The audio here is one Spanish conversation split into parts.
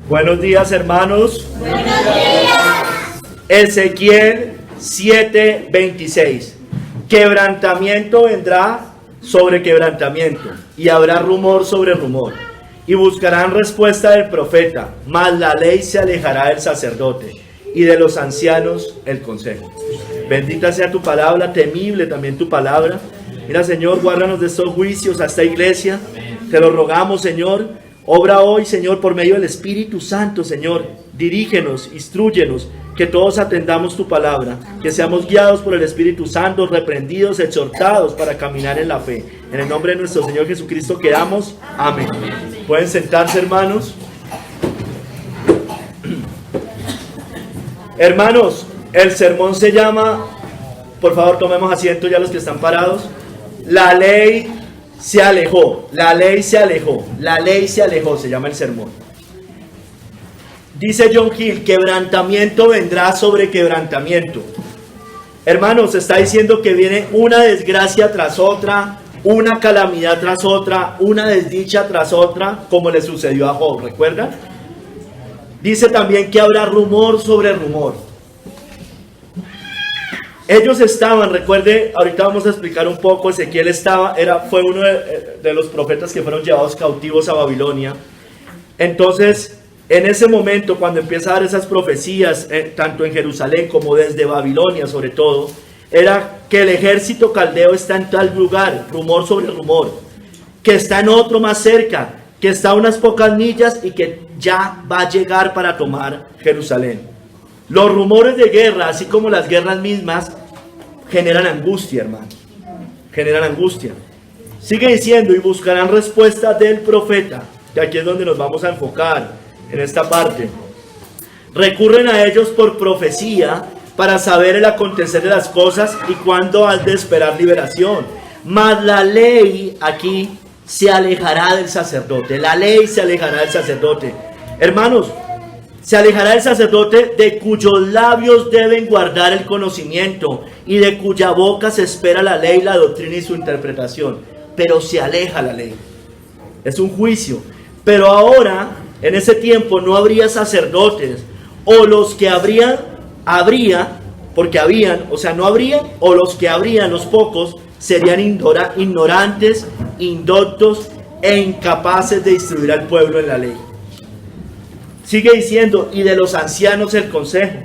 Buenos días, hermanos. Buenos días. Ezequiel 7:26. Quebrantamiento vendrá sobre quebrantamiento, y habrá rumor sobre rumor, y buscarán respuesta del profeta, mas la ley se alejará del sacerdote, y de los ancianos el consejo. Bendita sea tu palabra, temible también tu palabra. Mira, Señor, guárdanos de estos juicios a esta iglesia. Te lo rogamos, Señor. Obra hoy, Señor, por medio del Espíritu Santo, Señor. Dirígenos, instrúyenos, que todos atendamos tu palabra, que seamos guiados por el Espíritu Santo, reprendidos, exhortados para caminar en la fe. En el nombre de nuestro Señor Jesucristo quedamos. Amén. Pueden sentarse, hermanos. Hermanos, el sermón se llama, por favor tomemos asiento ya los que están parados, la ley se alejó, la ley se alejó, la ley se alejó, se llama el sermón. Dice John Hill, quebrantamiento vendrá sobre quebrantamiento. Hermanos, está diciendo que viene una desgracia tras otra, una calamidad tras otra, una desdicha tras otra, como le sucedió a Job, ¿recuerdan? Dice también que habrá rumor sobre rumor. Ellos estaban, recuerde, ahorita vamos a explicar un poco, Ezequiel fue uno de los profetas que fueron llevados cautivos a Babilonia. Entonces, en ese momento, cuando empieza a dar esas profecías, tanto en Jerusalén como desde Babilonia sobre todo, era que el ejército caldeo está en tal lugar, rumor sobre rumor, que está en otro más cerca, que está a unas pocas millas y que ya va a llegar para tomar Jerusalén. Los rumores de guerra, así como las guerras mismas, generan angustia, hermano. Generan angustia. Sigue diciendo, y buscarán respuesta del profeta, que aquí es donde nos vamos a enfocar, en esta parte. Recurren a ellos por profecía, para saber el acontecer de las cosas y cuándo has de esperar liberación. Mas la ley aquí se alejará del sacerdote. La ley se alejará del sacerdote. Hermanos, se alejará el sacerdote de cuyos labios deben guardar el conocimiento y de cuya boca se espera la ley, la doctrina y su interpretación. Pero se aleja la ley. Es un juicio. Pero ahora, en ese tiempo, no habría sacerdotes. O los que habría, porque habían, o sea, no habría, o los que habrían, los pocos, serían ignorantes, indoctos e incapaces de instruir al pueblo en la ley. Sigue diciendo, y de los ancianos el consejo,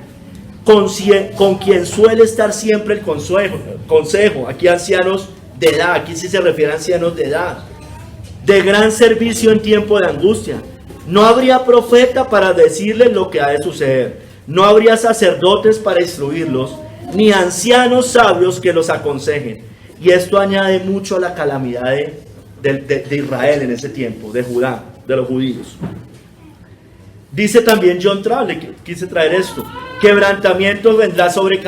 con quien suele estar siempre el consejo, aquí ancianos de edad, aquí sí se refiere a ancianos de edad, de gran servicio en tiempo de angustia. No habría profeta para decirles lo que ha de suceder, no habría sacerdotes para instruirlos, ni ancianos sabios que los aconsejen. Y esto añade mucho a la calamidad de Israel en ese tiempo, de Judá, de los judíos. Dice también John Trable, quise traer esto, quebrantamiento vendrá sobre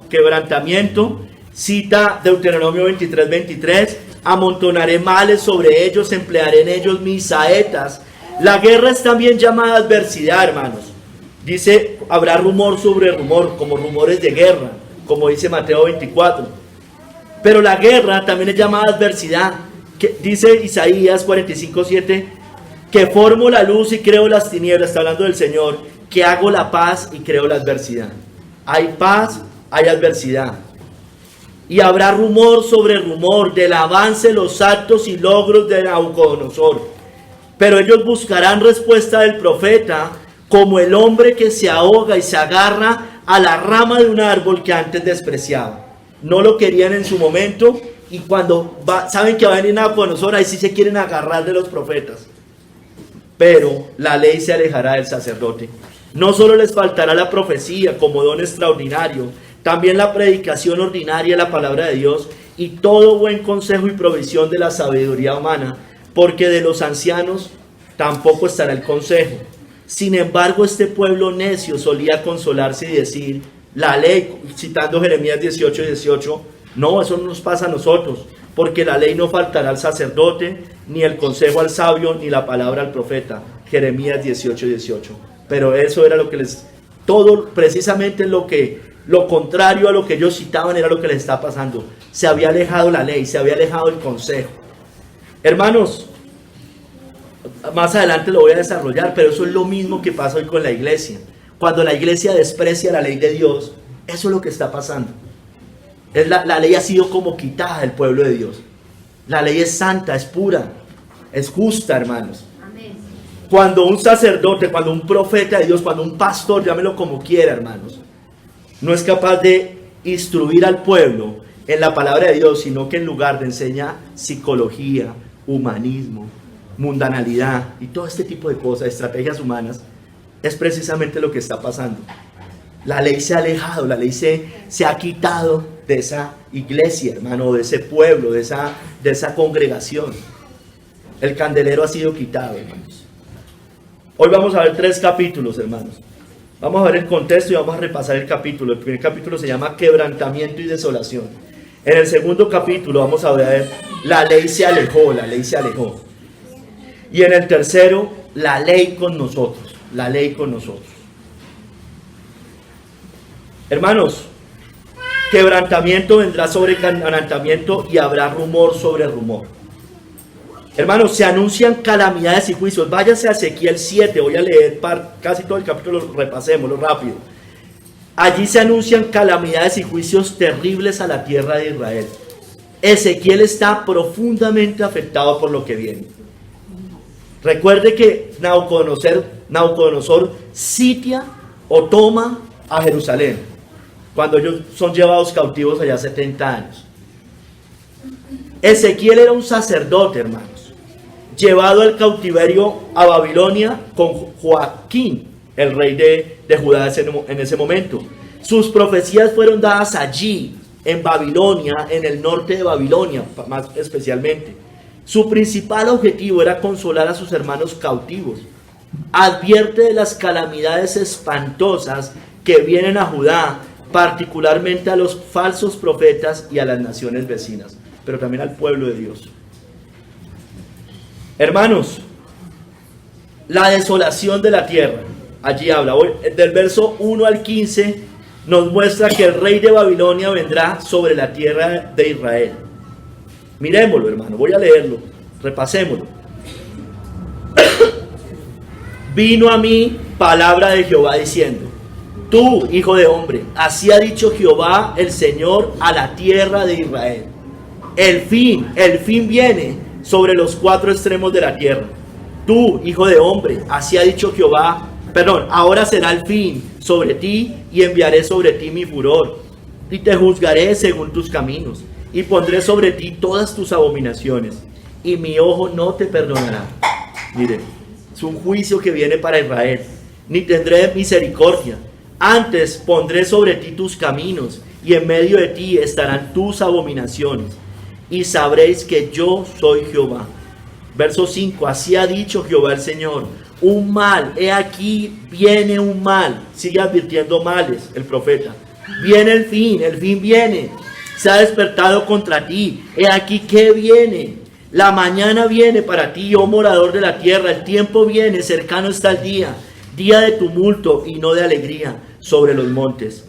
quebrantamiento, cita Deuteronomio 23:23, amontonaré males sobre ellos, emplearé en ellos mis saetas. La guerra es también llamada adversidad, hermanos. Dice, habrá rumor sobre rumor, como rumores de guerra, como dice Mateo 24. Pero la guerra también es llamada adversidad, que dice Isaías 45:7, que formo la luz y creo las tinieblas, está hablando del Señor, que hago la paz y creo la adversidad. Hay paz, hay adversidad. Y habrá rumor sobre rumor del avance, los actos y logros de Nabucodonosor. Pero ellos buscarán respuesta del profeta, como el hombre que se ahoga y se agarra a la rama de un árbol que antes despreciaba. No lo querían en su momento, y cuando saben que va a venir Nabucodonosor, ahí sí se quieren agarrar de los profetas. Pero la ley se alejará del sacerdote. No solo les faltará la profecía como don extraordinario, también la predicación ordinaria de la palabra de Dios y todo buen consejo y provisión de la sabiduría humana, porque de los ancianos tampoco estará el consejo. Sin embargo, este pueblo necio solía consolarse y decir, la ley, citando Jeremías 18:18, no, eso no nos pasa a nosotros, porque la ley no faltará al sacerdote, ni el consejo al sabio, ni la palabra al profeta. Jeremías 18:18. Pero eso era lo que precisamente lo contrario a lo que ellos citaban era lo que les está pasando. Se había alejado la ley, se había alejado el consejo. Hermanos, Más adelante lo voy a desarrollar, pero eso es lo mismo que pasa hoy con la iglesia. Cuando la iglesia desprecia la ley de Dios, eso es lo que está pasando. La ley ha sido como quitada del pueblo de Dios. La ley es santa, es pura, es justa, hermanos. Amén. Cuando un sacerdote, cuando un profeta de Dios, cuando un pastor, llámelo como quiera, hermanos, no es capaz de instruir al pueblo en la palabra de Dios, sino que en lugar de enseñar psicología, humanismo, mundanalidad y todo este tipo de cosas, estrategias humanas, es precisamente lo que está pasando. La ley se ha alejado, la ley se ha quitado de esa iglesia, hermano, de ese pueblo, de esa congregación. El candelero ha sido quitado, hermanos. Hoy vamos a ver 3 capítulos, hermanos. Vamos a ver el contexto y vamos a repasar el capítulo. El primer capítulo se llama Quebrantamiento y Desolación. En el segundo capítulo vamos a ver la ley se alejó, la ley se alejó. Y en el tercero, la ley con nosotros, la ley con nosotros. Hermanos, quebrantamiento vendrá sobre quebrantamiento y habrá rumor sobre rumor. Hermanos, se anuncian calamidades y juicios. Váyase a Ezequiel 7, voy a leer casi todo el capítulo, repasémoslo rápido. Allí se anuncian calamidades y juicios terribles a la tierra de Israel. Ezequiel está profundamente afectado por lo que viene. Recuerde que Nabucodonosor sitia o toma a Jerusalén cuando ellos son llevados cautivos allá 70 años. Ezequiel era un sacerdote, hermanos, llevado al cautiverio a Babilonia con Joaquín, el rey de Judá en ese momento. Sus profecías fueron dadas allí, en Babilonia, en el norte de Babilonia, más especialmente. Su principal objetivo era consolar a sus hermanos cautivos. Advierte de las calamidades espantosas que vienen a Judá, particularmente a los falsos profetas y a las naciones vecinas, pero también al pueblo de Dios. Hermanos, la desolación de la tierra, allí habla, del verso 1 al 15, nos muestra que el rey de Babilonia vendrá sobre la tierra de Israel. Miremoslo, hermano, voy a leerlo, repasémoslo. Vino a mí palabra de Jehová diciendo: tú, hijo de hombre, así ha dicho Jehová el Señor a la tierra de Israel. El fin viene sobre los 4 extremos de la tierra. Tú, hijo de hombre, así ha dicho Jehová, ahora será el fin sobre ti y enviaré sobre ti mi furor y te juzgaré según tus caminos y pondré sobre ti todas tus abominaciones y mi ojo no te perdonará. Mire, es un juicio que viene para Israel. Ni tendré misericordia. Antes pondré sobre ti tus caminos, y en medio de ti estarán tus abominaciones, y sabréis que yo soy Jehová. Verso 5, así ha dicho Jehová el Señor, un mal, he aquí viene un mal. Sigue advirtiendo males el profeta. Viene el fin viene. Se ha despertado contra ti. He aquí que viene. La mañana viene para ti, oh morador de la tierra. El tiempo viene, cercano está el día. Día de tumulto y no de alegría sobre los montes.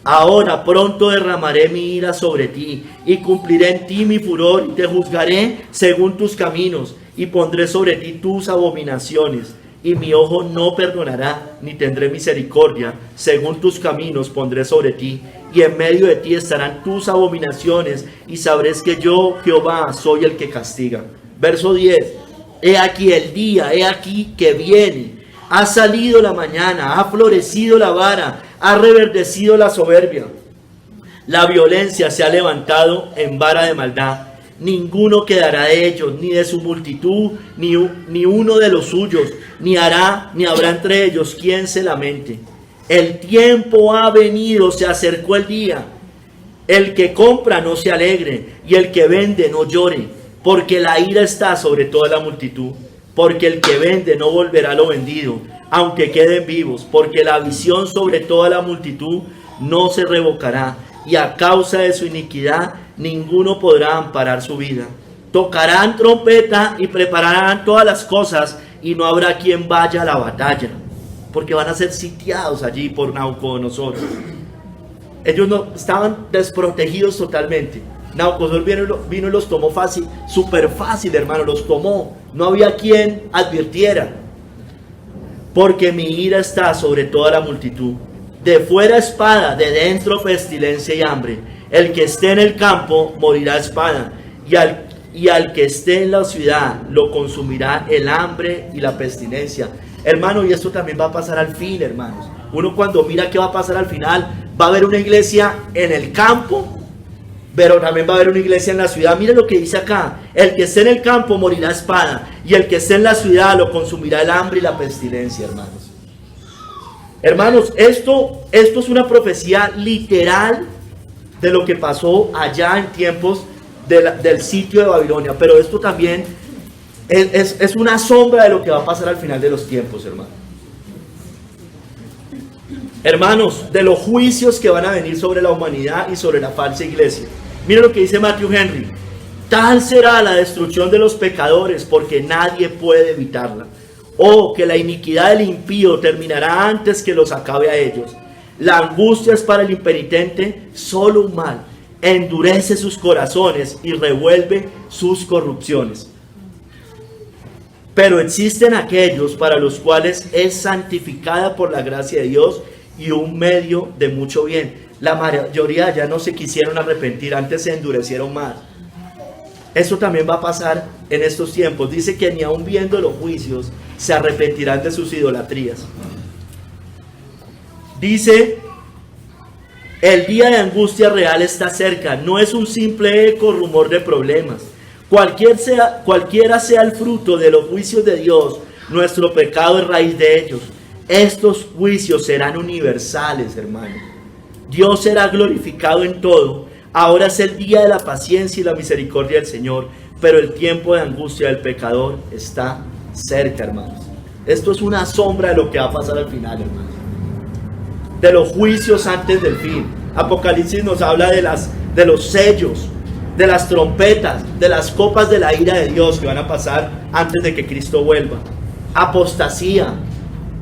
Ahora pronto derramaré mi ira sobre ti y cumpliré en ti mi furor y te juzgaré según tus caminos y pondré sobre ti tus abominaciones y mi ojo no perdonará ni tendré misericordia. Según tus caminos pondré sobre ti y en medio de ti estarán tus abominaciones y sabréis que yo Jehová soy el que castiga. Verso 10. He aquí el día, he aquí que viene. Ha salido la mañana, ha florecido la vara, ha reverdecido la soberbia. La violencia se ha levantado en vara de maldad. Ninguno quedará de ellos, ni de su multitud, ni uno de los suyos, ni habrá entre ellos quien se lamente. El tiempo ha venido, se acercó el día. El que compra no se alegre, y el que vende no llore, porque la ira está sobre toda la multitud. Porque el que vende no volverá lo vendido, aunque queden vivos, porque la visión sobre toda la multitud no se revocará, y a causa de su iniquidad ninguno podrá amparar su vida. Tocarán trompeta y prepararán todas las cosas, y no habrá quien vaya a la batalla, porque van a ser sitiados allí por Nabucodonosor. Ellos no estaban desprotegidos totalmente. Nabucodonosor vino y los tomó fácil, súper fácil, hermano, los tomó. No había quien advirtiera. Porque mi ira está sobre toda la multitud. De fuera espada, de dentro pestilencia y hambre. El que esté en el campo morirá a espada, y al que esté en la ciudad lo consumirá el hambre y la pestilencia. Hermano, y esto también va a pasar al fin, hermanos. Uno cuando mira qué va a pasar al final, va a haber una iglesia en el campo, pero también va a haber una iglesia en la ciudad. Mire lo que dice acá: el que esté en el campo morirá a espada, y el que esté en la ciudad lo consumirá el hambre y la pestilencia, hermanos. Hermanos, esto es una profecía literal de lo que pasó allá en tiempos del sitio de Babilonia, pero esto también es una sombra de lo que va a pasar al final de los tiempos, hermanos. Hermanos, de los juicios que van a venir sobre la humanidad y sobre la falsa iglesia. Miren lo que dice Matthew Henry: tal será la destrucción de los pecadores, porque nadie puede evitarla. O que la iniquidad del impío terminará antes que los acabe a ellos. La angustia es para el impenitente solo un mal, endurece sus corazones y revuelve sus corrupciones. Pero existen aquellos para los cuales es santificada por la gracia de Dios y un medio de mucho bien. La mayoría ya no se quisieron arrepentir, antes se endurecieron más. Eso también va a pasar en estos tiempos. Dice que ni aun viendo los juicios se arrepentirán de sus idolatrías. Dice: el día de angustia real está cerca. No es un simple eco, rumor de problemas. Cualquiera sea el fruto de los juicios de Dios, nuestro pecado es raíz de ellos. Estos juicios serán universales, hermano. Dios será glorificado en todo. Ahora es el día de la paciencia y la misericordia del Señor, pero el tiempo de angustia del pecador está cerca, hermanos. Esto es una sombra de lo que va a pasar al final, hermanos. De los juicios antes del fin. Apocalipsis nos habla de los sellos, de las trompetas, de las copas de la ira de Dios que van a pasar antes de que Cristo vuelva. Apostasía,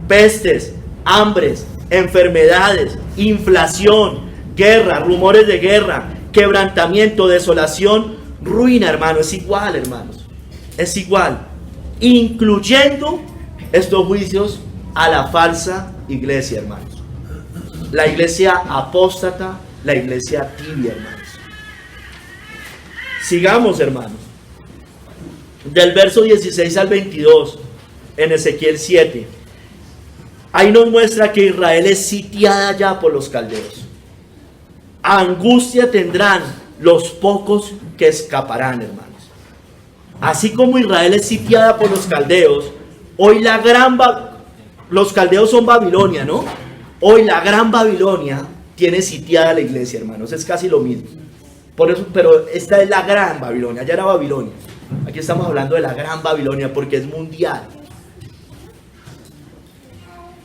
pestes, hambres, enfermedades, inflación, guerra, rumores de guerra, quebrantamiento, desolación, ruina, hermano. Es igual, hermanos. Es igual. Incluyendo estos juicios a la falsa iglesia, hermanos. La iglesia apóstata, la iglesia tibia, hermanos. Sigamos, hermanos. Del verso 16 al 22, en Ezequiel 7. Ahí nos muestra que Israel es sitiada ya por los caldeos. Angustia tendrán los pocos que escaparán, hermanos. Así como Israel es sitiada por los caldeos, hoy los caldeos son Babilonia, ¿no? Hoy la gran Babilonia tiene sitiada la iglesia, hermanos. Es casi lo mismo. Por eso, pero esta es la gran Babilonia. Ya era Babilonia. Aquí estamos hablando de la gran Babilonia porque es mundial.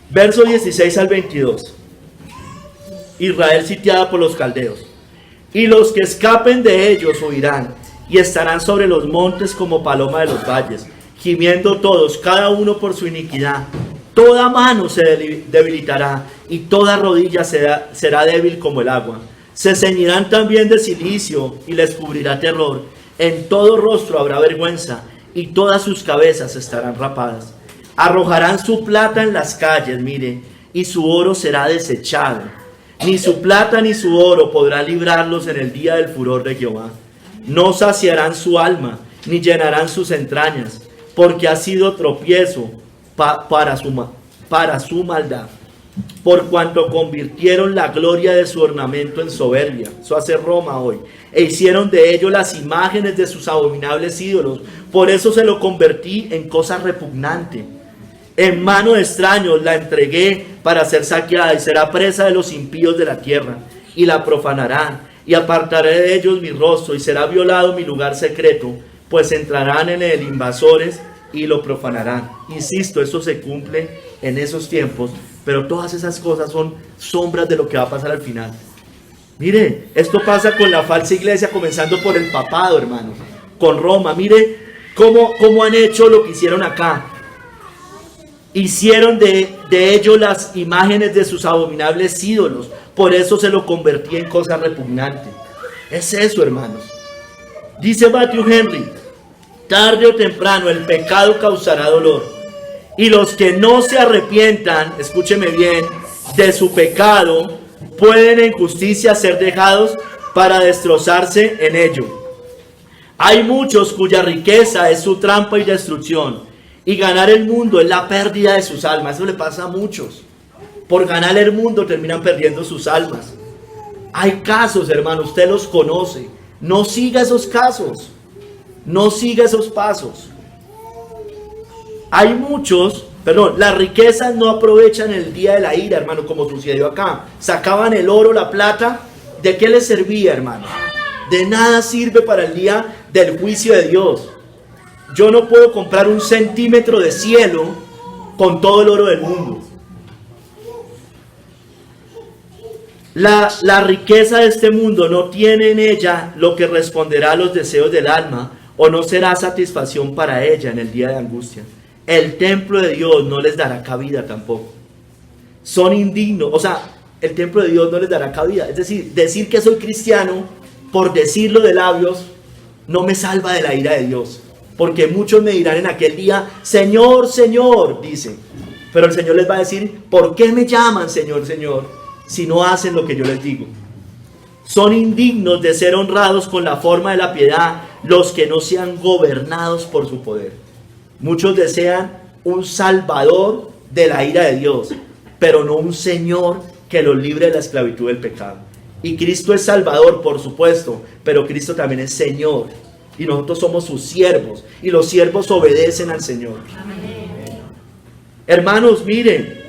Verso 16 al 22. Israel sitiada por los caldeos. Y los que escapen de ellos huirán, y estarán sobre los montes como paloma de los valles, gimiendo todos, cada uno por su iniquidad. Toda mano se debilitará, y toda rodilla será débil como el agua. Se ceñirán también de cilicio, y les cubrirá terror. En todo rostro habrá vergüenza, y todas sus cabezas estarán rapadas. Arrojarán su plata en las calles, mire, y su oro será desechado. Ni su plata ni su oro podrá librarlos en el día del furor de Jehová. No saciarán su alma, ni llenarán sus entrañas, porque ha sido tropiezo para su maldad. Por cuanto convirtieron la gloria de su ornamento en soberbia. Eso hace Roma hoy. E hicieron de ello las imágenes de sus abominables ídolos. Por eso se lo convertí en cosa repugnante. En mano de extraños la entregué para ser saqueada, y será presa de los impíos de la tierra, y la profanarán, y apartaré de ellos mi rostro, y será violado mi lugar secreto, pues entrarán en él invasores y lo profanarán. Insisto, esto se cumple en esos tiempos, pero todas esas cosas son sombras de lo que va a pasar al final. Mire, esto pasa con la falsa iglesia, comenzando por el papado, hermano, con Roma. Mire cómo han hecho lo que hicieron acá. Hicieron de ellos las imágenes de sus abominables ídolos. Por eso se lo convertí en cosa repugnante. Es eso, hermanos. Dice Matthew Henry, tarde o temprano el pecado causará dolor. Y los que no se arrepientan, escúcheme bien, de su pecado, pueden en justicia ser dejados para destrozarse en ello. Hay muchos cuya riqueza es su trampa y destrucción, y ganar el mundo es la pérdida de sus almas. Eso le pasa a muchos. Por ganar el mundo terminan perdiendo sus almas. Hay casos, hermano, usted los conoce. No siga esos casos. No siga esos pasos. Hay muchos, las riquezas no aprovechan el día de la ira, hermano, como sucedió acá. Sacaban el oro, la plata. ¿De qué les servía, hermano? De nada sirve para el día del juicio de Dios. Yo no puedo comprar un centímetro de cielo con todo el oro del mundo. La riqueza de este mundo no tiene en ella lo que responderá a los deseos del alma, o no será satisfacción para ella en el día de angustia. El templo de Dios no les dará cabida tampoco. Son indignos, el templo de Dios no les dará cabida. Es decir que soy cristiano, por decirlo de labios, no me salva de la ira de Dios. Porque muchos me dirán en aquel día, Señor, Señor, dicen. Pero el Señor les va a decir, ¿por qué me llaman Señor, Señor, si no hacen lo que yo les digo? Son indignos de ser honrados con la forma de la piedad los que no sean gobernados por su poder. Muchos desean un salvador de la ira de Dios, pero no un Señor que los libre de la esclavitud del pecado. Y Cristo es Salvador, por supuesto, pero Cristo también es Señor. Y nosotros somos sus siervos, y los siervos obedecen al Señor. Amén. Hermanos, miren,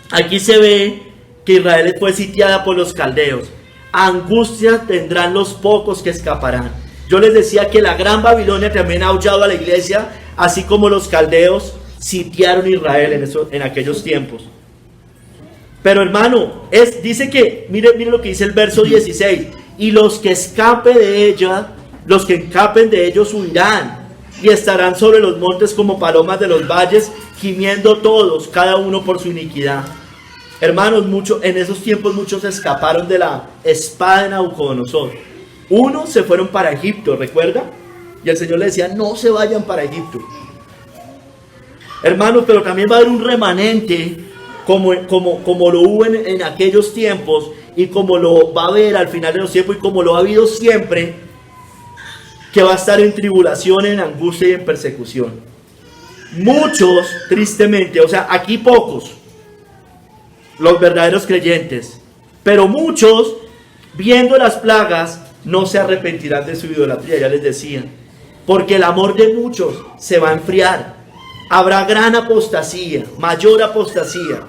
aquí se ve que Israel fue sitiada por los caldeos. Angustia tendrán los pocos que escaparán. Yo les decía que la gran Babilonia también ha aullado a la iglesia, así como los caldeos sitiaron Israel en aquellos tiempos. Pero hermano, dice que, mire lo que dice el verso 16, y los que escapen de ellos huirán, y estarán sobre los montes como palomas de los valles, gimiendo todos, cada uno por su iniquidad. Hermanos, en esos tiempos muchos escaparon de la espada de Nabucodonosor. Unos se fueron para Egipto, ¿recuerda? Y el Señor le decía, no se vayan para Egipto. Hermanos, pero también va a haber un remanente, como lo hubo en aquellos tiempos, y como lo va a haber al final de los tiempos, y como lo ha habido siempre, que va a estar en tribulación, en angustia y en persecución. Muchos, tristemente, aquí pocos, los verdaderos creyentes, pero muchos, viendo las plagas, no se arrepentirán de su idolatría, ya les decía, porque el amor de muchos se va a enfriar. Habrá gran apostasía, mayor apostasía.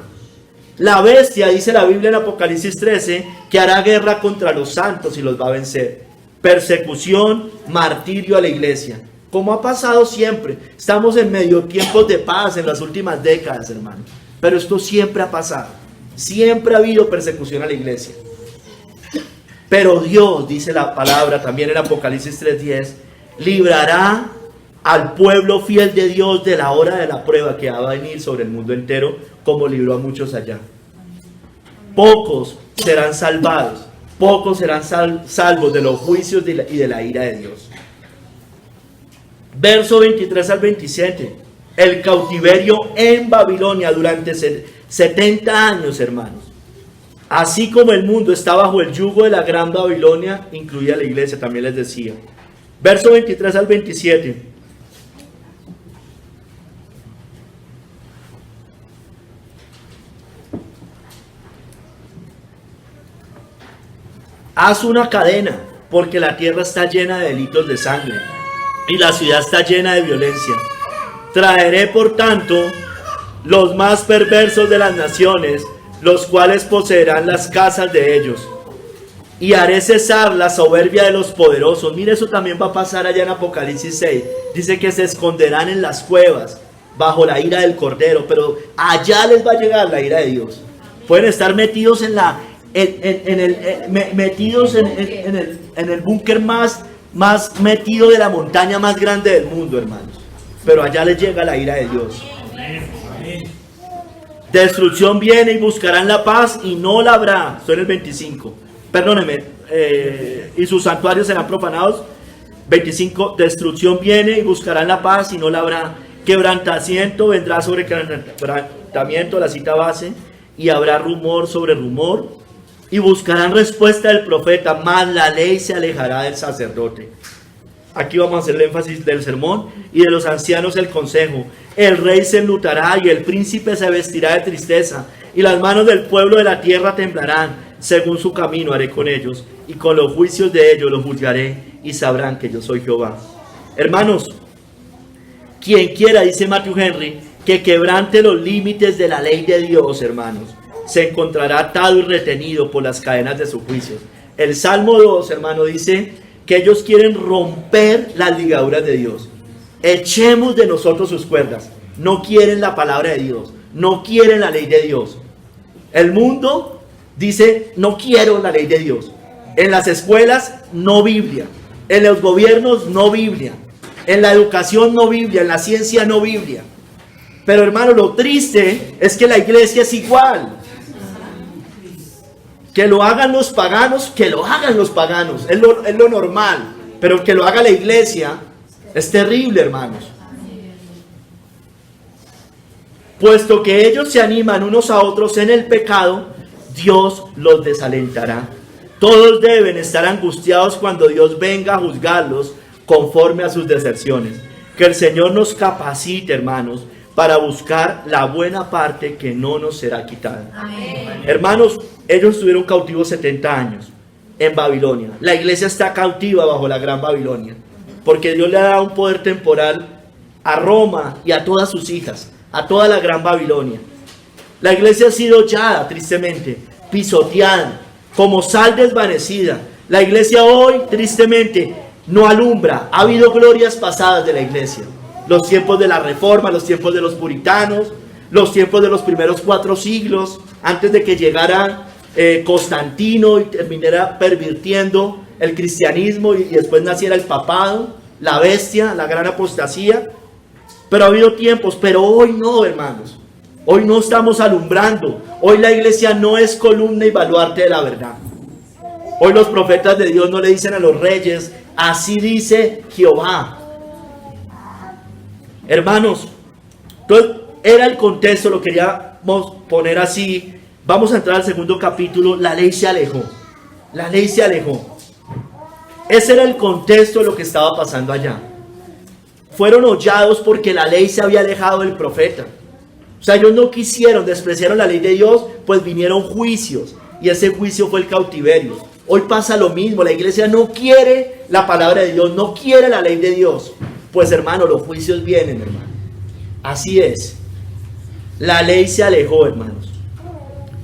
La bestia, dice la Biblia en Apocalipsis 13, que hará guerra contra los santos y los va a vencer. Persecución, martirio a la iglesia, como ha pasado siempre. Estamos en medio tiempos de paz en las últimas décadas, hermano, pero esto siempre ha pasado. Siempre ha habido persecución a la iglesia. Pero Dios, dice la palabra también en Apocalipsis 3:10, librará al pueblo fiel de Dios de la hora de la prueba que va a venir sobre el mundo entero, como libró a muchos allá. Pocos serán salvados, pocos serán salvos de los juicios y de la ira de Dios. Verso 23 al 27. El cautiverio en Babilonia durante 70 años, hermanos. Así como el mundo está bajo el yugo de la gran Babilonia, incluida la iglesia, también les decía. Verso 23 al 27. Haz una cadena, porque la tierra está llena de delitos de sangre, y la ciudad está llena de violencia. Traeré, por tanto, los más perversos de las naciones, los cuales poseerán las casas de ellos, y haré cesar la soberbia de los poderosos. Mire, eso también va a pasar allá en Apocalipsis 6. Dice que se esconderán en las cuevas, bajo la ira del Cordero, pero allá les va a llegar la ira de Dios. Pueden estar metidos en el búnker más metido de la montaña más grande del mundo, hermanos, pero allá les llega la ira de Dios. Destrucción viene y buscarán la paz y no la habrá. Estoy en el 25. Perdónenme. Y sus santuarios serán profanados 25, destrucción viene y buscarán la paz y no la habrá. Quebrantamiento vendrá sobre quebrantamiento, la cita base, y habrá rumor sobre rumor, y buscarán respuesta del profeta, mas la ley se alejará del sacerdote. Aquí vamos a hacer el énfasis del sermón, y de los ancianos el consejo. El rey se enlutará y el príncipe se vestirá de tristeza, y las manos del pueblo de la tierra temblarán. Según su camino haré con ellos, y con los juicios de ellos los juzgaré, y sabrán que yo soy Jehová. Hermanos, quien quiera, dice Matthew Henry, que quebrante los límites de la ley de Dios, hermanos, se encontrará atado y retenido por las cadenas de sus juicios. El Salmo 2, hermano, dice que ellos quieren romper las ligaduras de Dios. Echemos de nosotros sus cuerdas. No quieren la palabra de Dios, no quieren la ley de Dios. El mundo dice, no quiero la ley de Dios. En las escuelas, no Biblia. En los gobiernos, no Biblia. En la educación, no Biblia. En la ciencia, no Biblia. Pero hermano, lo triste es que la iglesia es igual. Que lo hagan los paganos, que lo hagan los paganos. Es lo normal. Pero que lo haga la iglesia es terrible, hermanos. Puesto que ellos se animan unos a otros en el pecado, Dios los desalentará. Todos deben estar angustiados cuando Dios venga a juzgarlos conforme a sus deserciones. Que el Señor nos capacite, hermanos, para buscar la buena parte que no nos será quitada. Amén. Hermanos, ellos estuvieron cautivos 70 años en Babilonia. La iglesia está cautiva bajo la gran Babilonia, porque Dios le ha dado un poder temporal a Roma y a todas sus hijas, a toda la gran Babilonia. La iglesia ha sido hollada, tristemente, pisoteada, como sal desvanecida. La iglesia hoy, tristemente, no alumbra. Ha habido glorias pasadas de la iglesia. Los tiempos de la Reforma, los tiempos de los puritanos, los tiempos de los primeros 4 siglos, antes de que llegara Constantino y terminara pervirtiendo el cristianismo y después naciera el papado, la bestia, la gran apostasía. Pero ha habido tiempos, pero hoy no, hermanos. Hoy no estamos alumbrando. Hoy la iglesia no es columna y baluarte de la verdad. Hoy los profetas de Dios no le dicen a los reyes, así dice Jehová. Hermanos, entonces era el contexto, lo queríamos poner así. Vamos a entrar al segundo capítulo. La ley se alejó. La ley se alejó. Ese era el contexto de lo que estaba pasando allá. Fueron hollados porque la ley se había alejado del profeta. O sea, ellos no quisieron, despreciaron la ley de Dios, pues vinieron juicios. Y ese juicio fue el cautiverio. Hoy pasa lo mismo. La iglesia no quiere la palabra de Dios, no quiere la ley de Dios. Pues hermano, los juicios vienen, hermano. Así es. La ley se alejó, hermanos.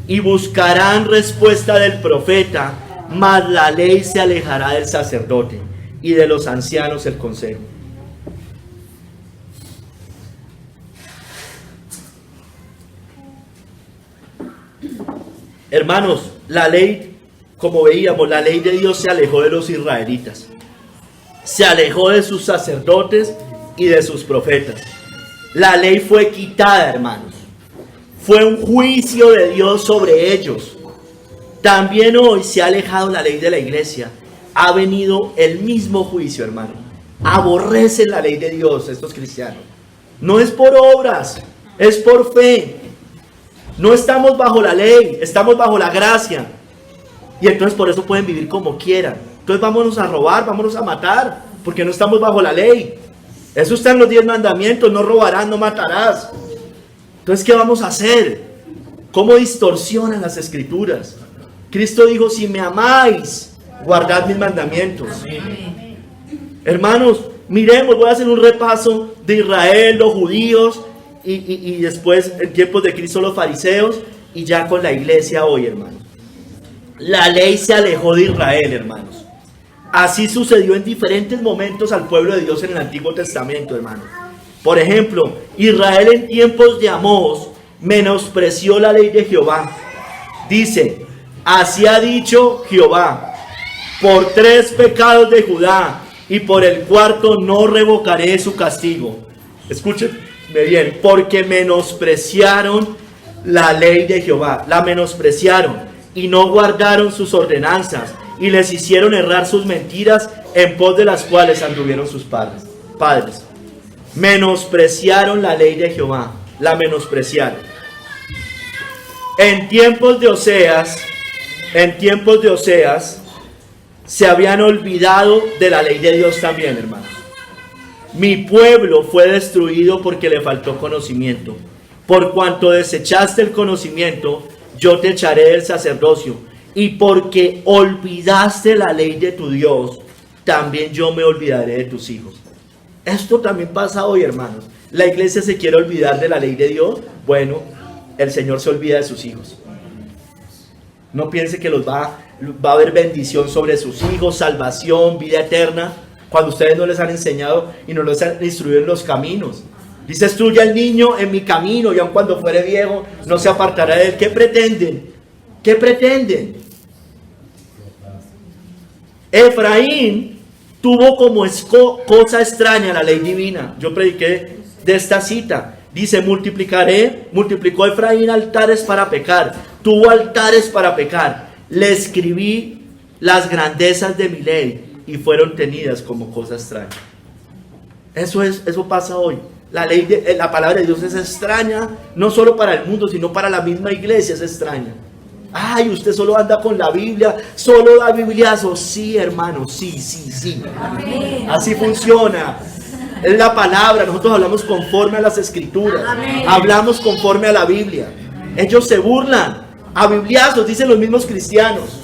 Y buscarán respuesta del profeta, mas la ley se alejará del sacerdote y de los ancianos el consejo. Hermanos, la ley, como veíamos, la ley de Dios se alejó de los israelitas. Se alejó de sus sacerdotes y de sus profetas. La ley fue quitada, hermanos. Fue un juicio de Dios sobre ellos. También hoy se ha alejado la ley de la iglesia. Ha venido el mismo juicio, hermano. Aborrecen la ley de Dios estos cristianos. No es por obras, es por fe. No estamos bajo la ley, estamos bajo la gracia. Y entonces por eso pueden vivir como quieran. Entonces vámonos a robar, vámonos a matar, porque no estamos bajo la ley. Eso está en los 10 mandamientos, no robarás, no matarás. Entonces, ¿qué vamos a hacer? ¿Cómo distorsionan las escrituras? Cristo dijo, si me amáis, guardad mis mandamientos. Amén. Hermanos, miremos, voy a hacer un repaso de Israel, los judíos, y después en tiempos de Cristo los fariseos, y ya con la iglesia hoy, hermanos. La ley se alejó de Israel, hermanos. Así sucedió en diferentes momentos al pueblo de Dios en el Antiguo Testamento, hermanos. Por ejemplo, Israel en tiempos de Amós menospreció la ley de Jehová. Dice, así ha dicho Jehová, por 3 pecados de Judá y por el 4 no revocaré su castigo. Escúchenme bien, porque menospreciaron la ley de Jehová, la menospreciaron y no guardaron sus ordenanzas y les hicieron errar sus mentiras en pos de las cuales anduvieron sus padres. Menospreciaron la ley de Jehová, la menospreciaron. En tiempos de Oseas, se habían olvidado de la ley de Dios también, hermanos. Mi pueblo fue destruido porque le faltó conocimiento. Por cuanto desechaste el conocimiento, yo te echaré del sacerdocio. Y porque olvidaste la ley de tu Dios, también yo me olvidaré de tus hijos. Esto también pasa hoy, hermanos. La iglesia se quiere olvidar de la ley de Dios. Bueno, el Señor se olvida de sus hijos. No piense que va a haber bendición sobre sus hijos, salvación, vida eterna, cuando ustedes no les han enseñado y no los han instruido en los caminos. Dice, instruye al niño en mi camino, y aun cuando fuere viejo, no se apartará de él. ¿Qué pretenden? ¿Qué pretenden? Efraín tuvo como cosa extraña la ley divina. Yo prediqué de esta cita. Dice, multiplicó Efraín altares para pecar. Tuvo altares para pecar. Le escribí las grandezas de mi ley y fueron tenidas como cosa extraña. Eso pasa hoy. La palabra de Dios es extraña, no solo para el mundo, sino para la misma iglesia es extraña. Ay, usted solo anda con la Biblia, solo da bibliazos. Sí, hermano, sí. Amén. Así funciona. Es la palabra, nosotros hablamos conforme a las escrituras. Amén. Hablamos conforme a la Biblia. Ellos se burlan a bibliazos, dicen los mismos cristianos.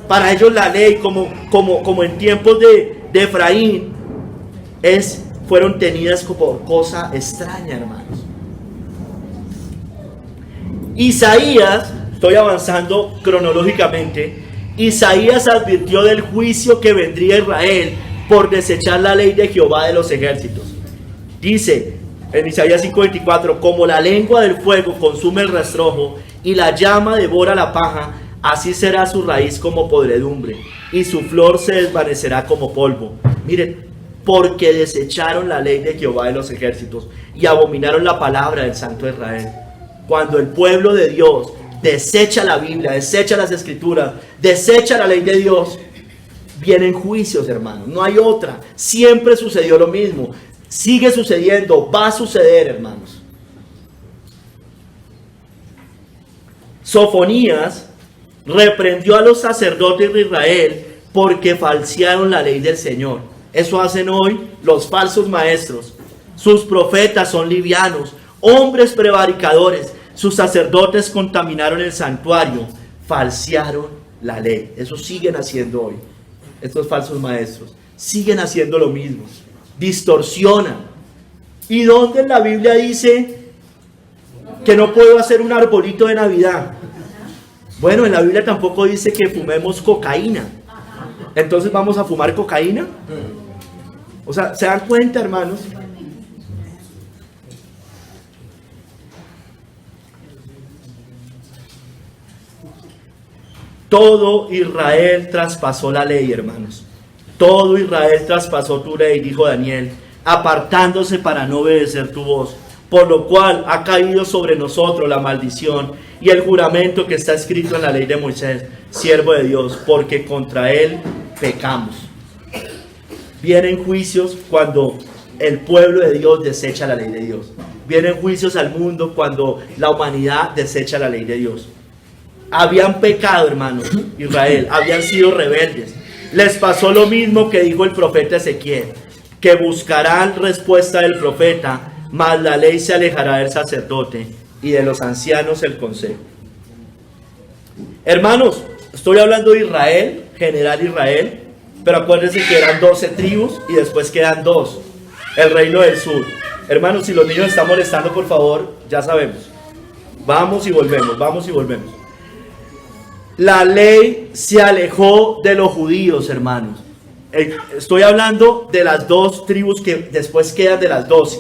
Para ellos la ley, como en tiempos de Efraín, fueron tenidas como cosa extraña, hermanos. Isaías, estoy avanzando cronológicamente, Isaías advirtió del juicio que vendría a Israel por desechar la ley de Jehová de los ejércitos. Dice en Isaías 5:24, como la lengua del fuego consume el rastrojo y la llama devora la paja, así será su raíz como podredumbre y su flor se desvanecerá como polvo. Miren, porque desecharon la ley de Jehová de los ejércitos y abominaron la palabra del Santo de Israel. Cuando el pueblo de Dios desecha la Biblia, desecha las escrituras, desecha la ley de Dios, vienen juicios, hermanos. No hay otra. Siempre sucedió lo mismo. Sigue sucediendo. Va a suceder, hermanos. Sofonías reprendió a los sacerdotes de Israel porque falsearon la ley del Señor. Eso hacen hoy los falsos maestros. Sus profetas son livianos, hombres prevaricadores. Sus sacerdotes contaminaron el santuario, falsearon la ley. Eso siguen haciendo hoy. Estos falsos maestros siguen haciendo lo mismo. Distorsionan. ¿Y dónde en la Biblia dice que no puedo hacer un arbolito de Navidad? Bueno, en la Biblia tampoco dice que fumemos cocaína. Entonces, ¿vamos a fumar cocaína? O sea, ¿se dan cuenta, hermanos? Todo Israel traspasó la ley, hermanos. Todo Israel traspasó tu ley, dijo Daniel, apartándose para no obedecer tu voz. Por lo cual ha caído sobre nosotros la maldición y el juramento que está escrito en la ley de Moisés, siervo de Dios, porque contra él pecamos. Vienen juicios cuando el pueblo de Dios desecha la ley de Dios. Vienen juicios al mundo cuando la humanidad desecha la ley de Dios. Habían pecado, hermanos, Israel, habían sido rebeldes. Les pasó lo mismo que dijo el profeta Ezequiel, que buscarán respuesta del profeta, mas la ley se alejará del sacerdote y de los ancianos el consejo. Hermanos, estoy hablando de Israel, general Israel, pero acuérdense que eran 12 tribus y después quedan 2, el reino del sur. Hermanos, si los niños están molestando, por favor, ya sabemos. Vamos y volvemos, vamos y volvemos. La ley se alejó de los judíos, hermanos. Estoy hablando de las 2 tribus que después quedan de las 12,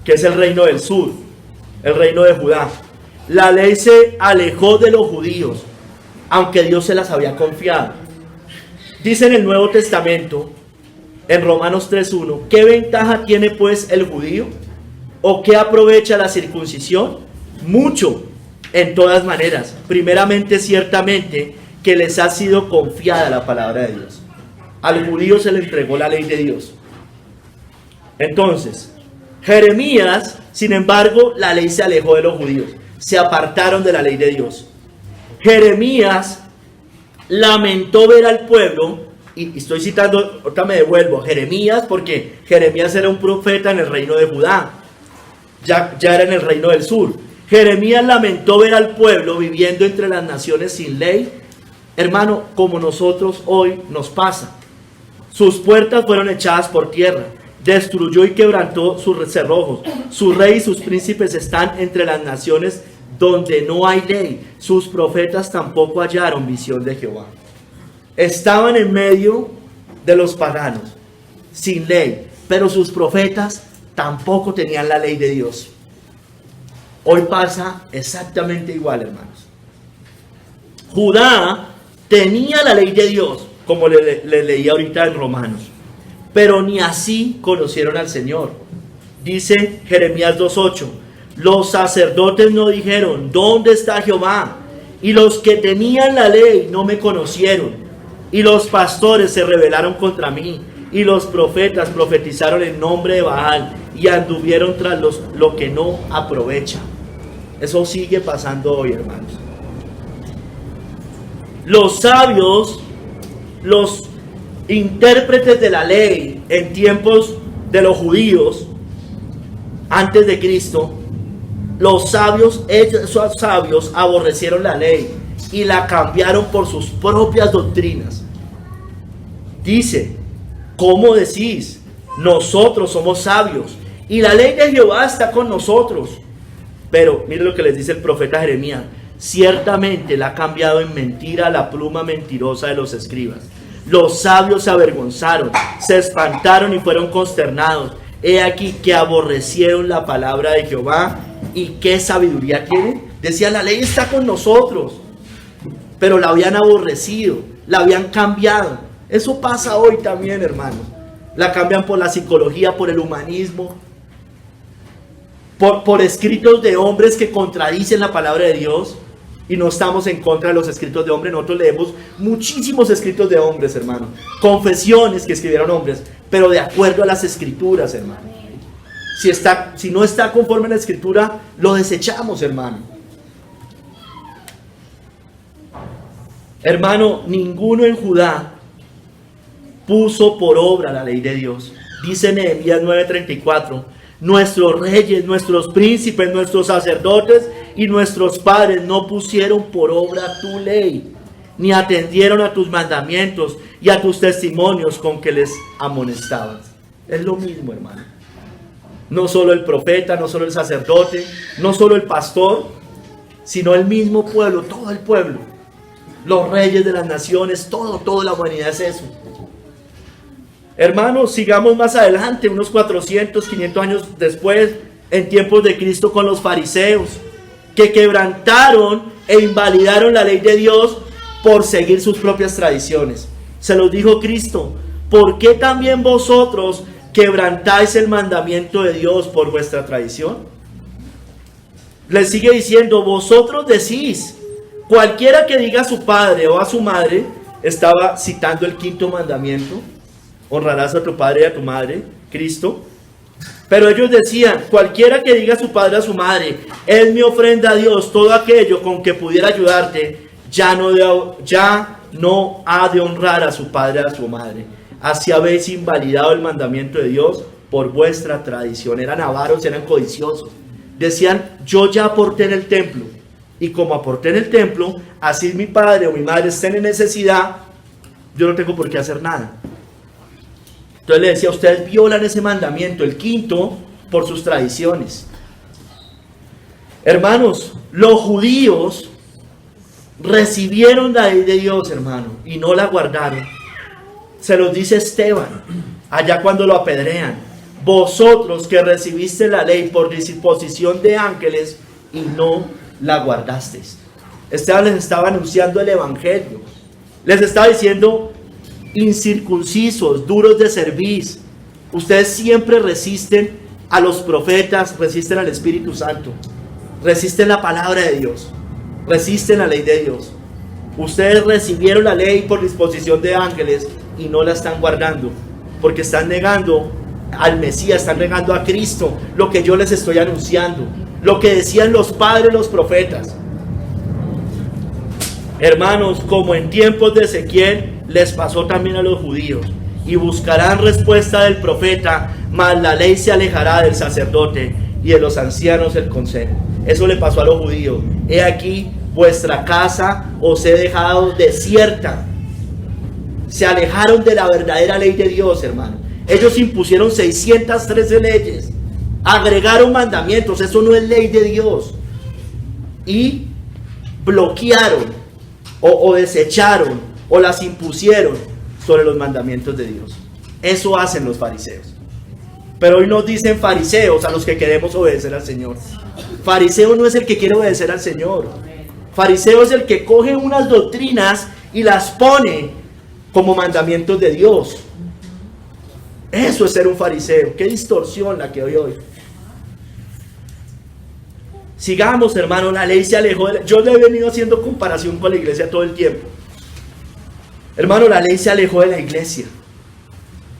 que es el reino del sur, el reino de Judá. La ley se alejó de los judíos, aunque Dios se las había confiado. Dice en el Nuevo Testamento, en Romanos 3:1, ¿qué ventaja tiene pues el judío? ¿O qué aprovecha la circuncisión? Mucho, en todas maneras. Primeramente, ciertamente, que les ha sido confiada la palabra de Dios. Al judío se le entregó la ley de Dios. Entonces, Jeremías, sin embargo, la ley se alejó de los judíos. Se apartaron de la ley de Dios. Jeremías lamentó ver al pueblo, y estoy citando, ahorita me devuelvo, Jeremías, porque Jeremías era un profeta en el reino de Judá. Ya era en el reino del sur. Jeremías lamentó ver al pueblo viviendo entre las naciones sin ley. Hermano, como nosotros hoy nos pasa. Sus puertas fueron echadas por tierra. Destruyó y quebrantó sus cerrojos. Su rey y sus príncipes están entre las naciones donde no hay ley. Sus profetas tampoco hallaron visión de Jehová. Estaban en medio de los paganos, sin ley, pero sus profetas tampoco tenían la ley de Dios. Hoy pasa exactamente igual, hermanos. Judá tenía la ley de Dios, como le leí ahorita en Romanos, pero ni así conocieron al Señor. Dice Jeremías 2:8, los sacerdotes no dijeron, ¿dónde está Jehová? Y los que tenían la ley no me conocieron. Y los pastores se rebelaron contra mí. Y los profetas profetizaron en nombre de Baal y anduvieron tras lo que no aprovecha. Eso sigue pasando hoy, hermanos. Los sabios, los intérpretes de la ley en tiempos de los judíos, antes de Cristo, esos sabios aborrecieron la ley y la cambiaron por sus propias doctrinas. Dice, ¿cómo decís? Nosotros somos sabios y la ley de Jehová está con nosotros. Pero miren lo que les dice el profeta Jeremías. Ciertamente la ha cambiado en mentira la pluma mentirosa de los escribas. Los sabios se avergonzaron, se espantaron y fueron consternados. He aquí que aborrecieron la palabra de Jehová. ¿Y qué sabiduría tienen? Decían, la ley está con nosotros, pero la habían aborrecido, la habían cambiado. Eso pasa hoy también, hermanos. La cambian por la psicología, por el humanismo, por escritos de hombres que contradicen la palabra de Dios. Y no estamos en contra de los escritos de hombres. Nosotros leemos muchísimos escritos de hombres, hermano. Confesiones que escribieron hombres, pero de acuerdo a las escrituras, hermano. Si no está conforme a la escritura, lo desechamos, hermano. Hermano, ninguno en Judá puso por obra la ley de Dios. Dice Nehemías 9:34, nuestros reyes, nuestros príncipes, nuestros sacerdotes y nuestros padres no pusieron por obra tu ley, ni atendieron a tus mandamientos y a tus testimonios con que les amonestabas. Es lo mismo, hermano. No solo el profeta, no solo el sacerdote, no solo el pastor, sino el mismo pueblo, todo el pueblo. Los reyes de las naciones, toda la humanidad es eso. Hermanos, sigamos más adelante, unos 400, 500 años después, en tiempos de Cristo, con los fariseos, que quebrantaron e invalidaron la ley de Dios por seguir sus propias tradiciones. Se los dijo Cristo, ¿por qué también vosotros quebrantáis el mandamiento de Dios por vuestra tradición? Les sigue diciendo, vosotros decís, cualquiera que diga a su padre o a su madre, estaba citando el quinto mandamiento, honrarás a tu padre y a tu madre, Cristo. Pero ellos decían, cualquiera que diga a su padre o a su madre, es mi ofrenda a Dios, todo aquello con que pudiera ayudarte, ya no ha de honrar a su padre o a su madre. Así habéis invalidado el mandamiento de Dios por vuestra tradición. Eran avaros, eran codiciosos. Decían, yo ya aporté en el templo. Y como aporté en el templo, así mi padre o mi madre estén en necesidad, yo no tengo por qué hacer nada. Entonces le decía, ustedes violan ese mandamiento, el quinto, por sus tradiciones. Hermanos, los judíos recibieron la ley de Dios, hermano, y no la guardaron. Se los dice Esteban, allá cuando lo apedrean. Vosotros que recibiste la ley por disposición de ángeles y no la guardasteis. Esteban les estaba anunciando el evangelio. Les estaba diciendo, incircuncisos, duros de cerviz, ustedes siempre resisten a los profetas, resisten al Espíritu Santo, resisten la palabra de Dios, resisten la ley de Dios. Ustedes recibieron la ley por disposición de ángeles y no la están guardando, porque están negando al Mesías, están negando a Cristo, lo que yo les estoy anunciando, lo que decían los padres, los profetas. Hermanos, como en tiempos de Ezequiel, les pasó también a los judíos, y buscarán respuesta del profeta, mas la ley se alejará del sacerdote y de los ancianos del consejo. Eso le pasó a los judíos. He aquí, vuestra casa os he dejado desierta. Se alejaron de la verdadera ley de Dios, hermano. Ellos impusieron 613 leyes, agregaron mandamientos, eso no es ley de Dios, y bloquearon o desecharon o las impusieron sobre los mandamientos de Dios. Eso hacen los fariseos. Pero hoy nos dicen fariseos a los que queremos obedecer al Señor. Fariseo no es el que quiere obedecer al Señor. Fariseo es el que coge unas doctrinas y las pone como mandamientos de Dios. Eso es ser un fariseo. Qué distorsión la que hoy. Sigamos, hermano. La ley se alejó de yo le he venido haciendo comparación con la iglesia todo el tiempo. Hermano, la ley se alejó de la iglesia.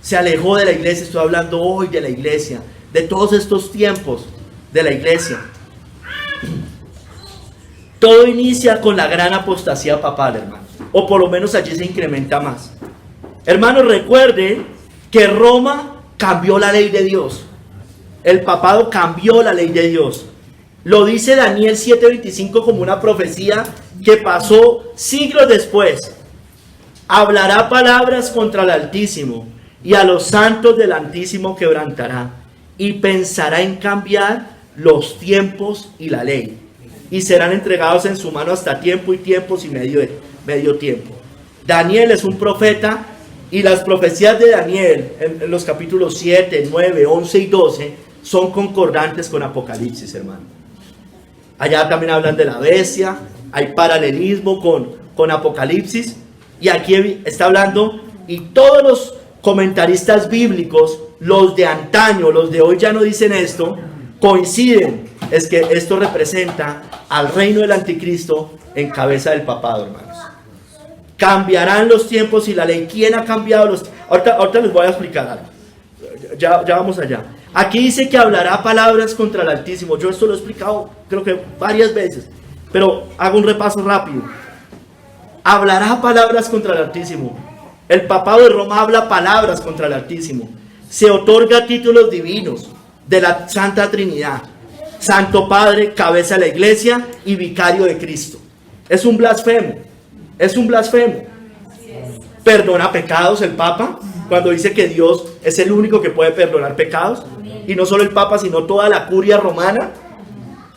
Se alejó de la iglesia. Estoy hablando hoy de la iglesia, de todos estos tiempos de la iglesia. Todo inicia con la gran apostasía papal, hermano, o por lo menos allí se incrementa más. Hermano, recuerde que Roma cambió la ley de Dios. El papado cambió la ley de Dios. Lo dice Daniel 7:25 como una profecía que pasó siglos después. Hablará palabras contra el Altísimo, y a los santos del Altísimo quebrantará, y pensará en cambiar los tiempos y la ley, y serán entregados en su mano hasta tiempo y tiempos y medio tiempo. Daniel es un profeta, y las profecías de Daniel en los capítulos 7, 9, 11 y 12 son concordantes con Apocalipsis, hermano. Allá también hablan de la bestia, hay paralelismo con Apocalipsis, y aquí está hablando, y todos los comentaristas bíblicos, los de antaño, los de hoy ya no dicen esto, coinciden, es que esto representa al reino del anticristo en cabeza del papado, hermanos. Cambiarán los tiempos y la ley. ¿Quién ha cambiado los tiempos? Ahorita les voy a explicar algo. Ya vamos allá. Aquí dice que hablará palabras contra el Altísimo. Yo esto lo he explicado creo que varias veces, pero hago un repaso rápido. Hablará palabras contra el Altísimo. El papado de Roma habla palabras contra el Altísimo. Se otorga títulos divinos de la Santa Trinidad. Santo Padre, cabeza de la iglesia y vicario de Cristo. Es un blasfemo. Es un blasfemo. Perdona pecados el Papa cuando dice que Dios es el único que puede perdonar pecados. Y no solo el Papa, sino toda la curia romana.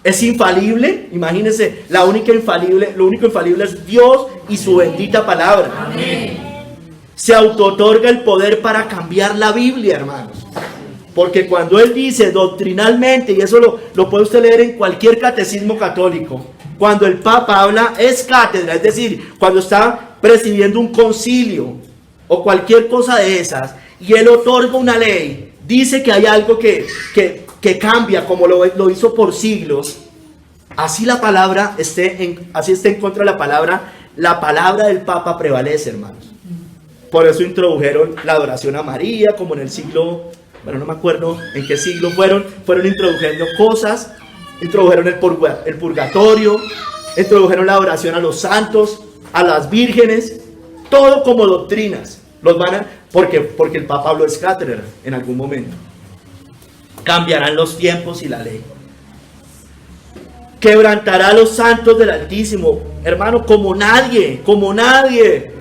Es infalible. Imagínense, lo único infalible es Dios y su bendita palabra. Amén. Se auto-otorga el poder para cambiar la Biblia, hermanos. Porque cuando él dice doctrinalmente, y eso lo puede usted leer en cualquier catecismo católico, cuando el Papa habla es cátedra, es decir, cuando está presidiendo un concilio o cualquier cosa de esas, y él otorga una ley, dice que hay algo que cambia, como lo hizo por siglos, así la palabra esté en contra de la palabra del Papa prevalece, hermanos. Por eso introdujeron la adoración a María, como en el siglo, bueno, no me acuerdo en qué siglo fueron introduciendo cosas, introdujeron el purgatorio, introdujeron la adoración a los santos, a las vírgenes, todo como doctrinas. Porque el Papa habló es cátedra en algún momento. Cambiarán los tiempos y la ley. Quebrantará a los santos del Altísimo. Hermano, como nadie,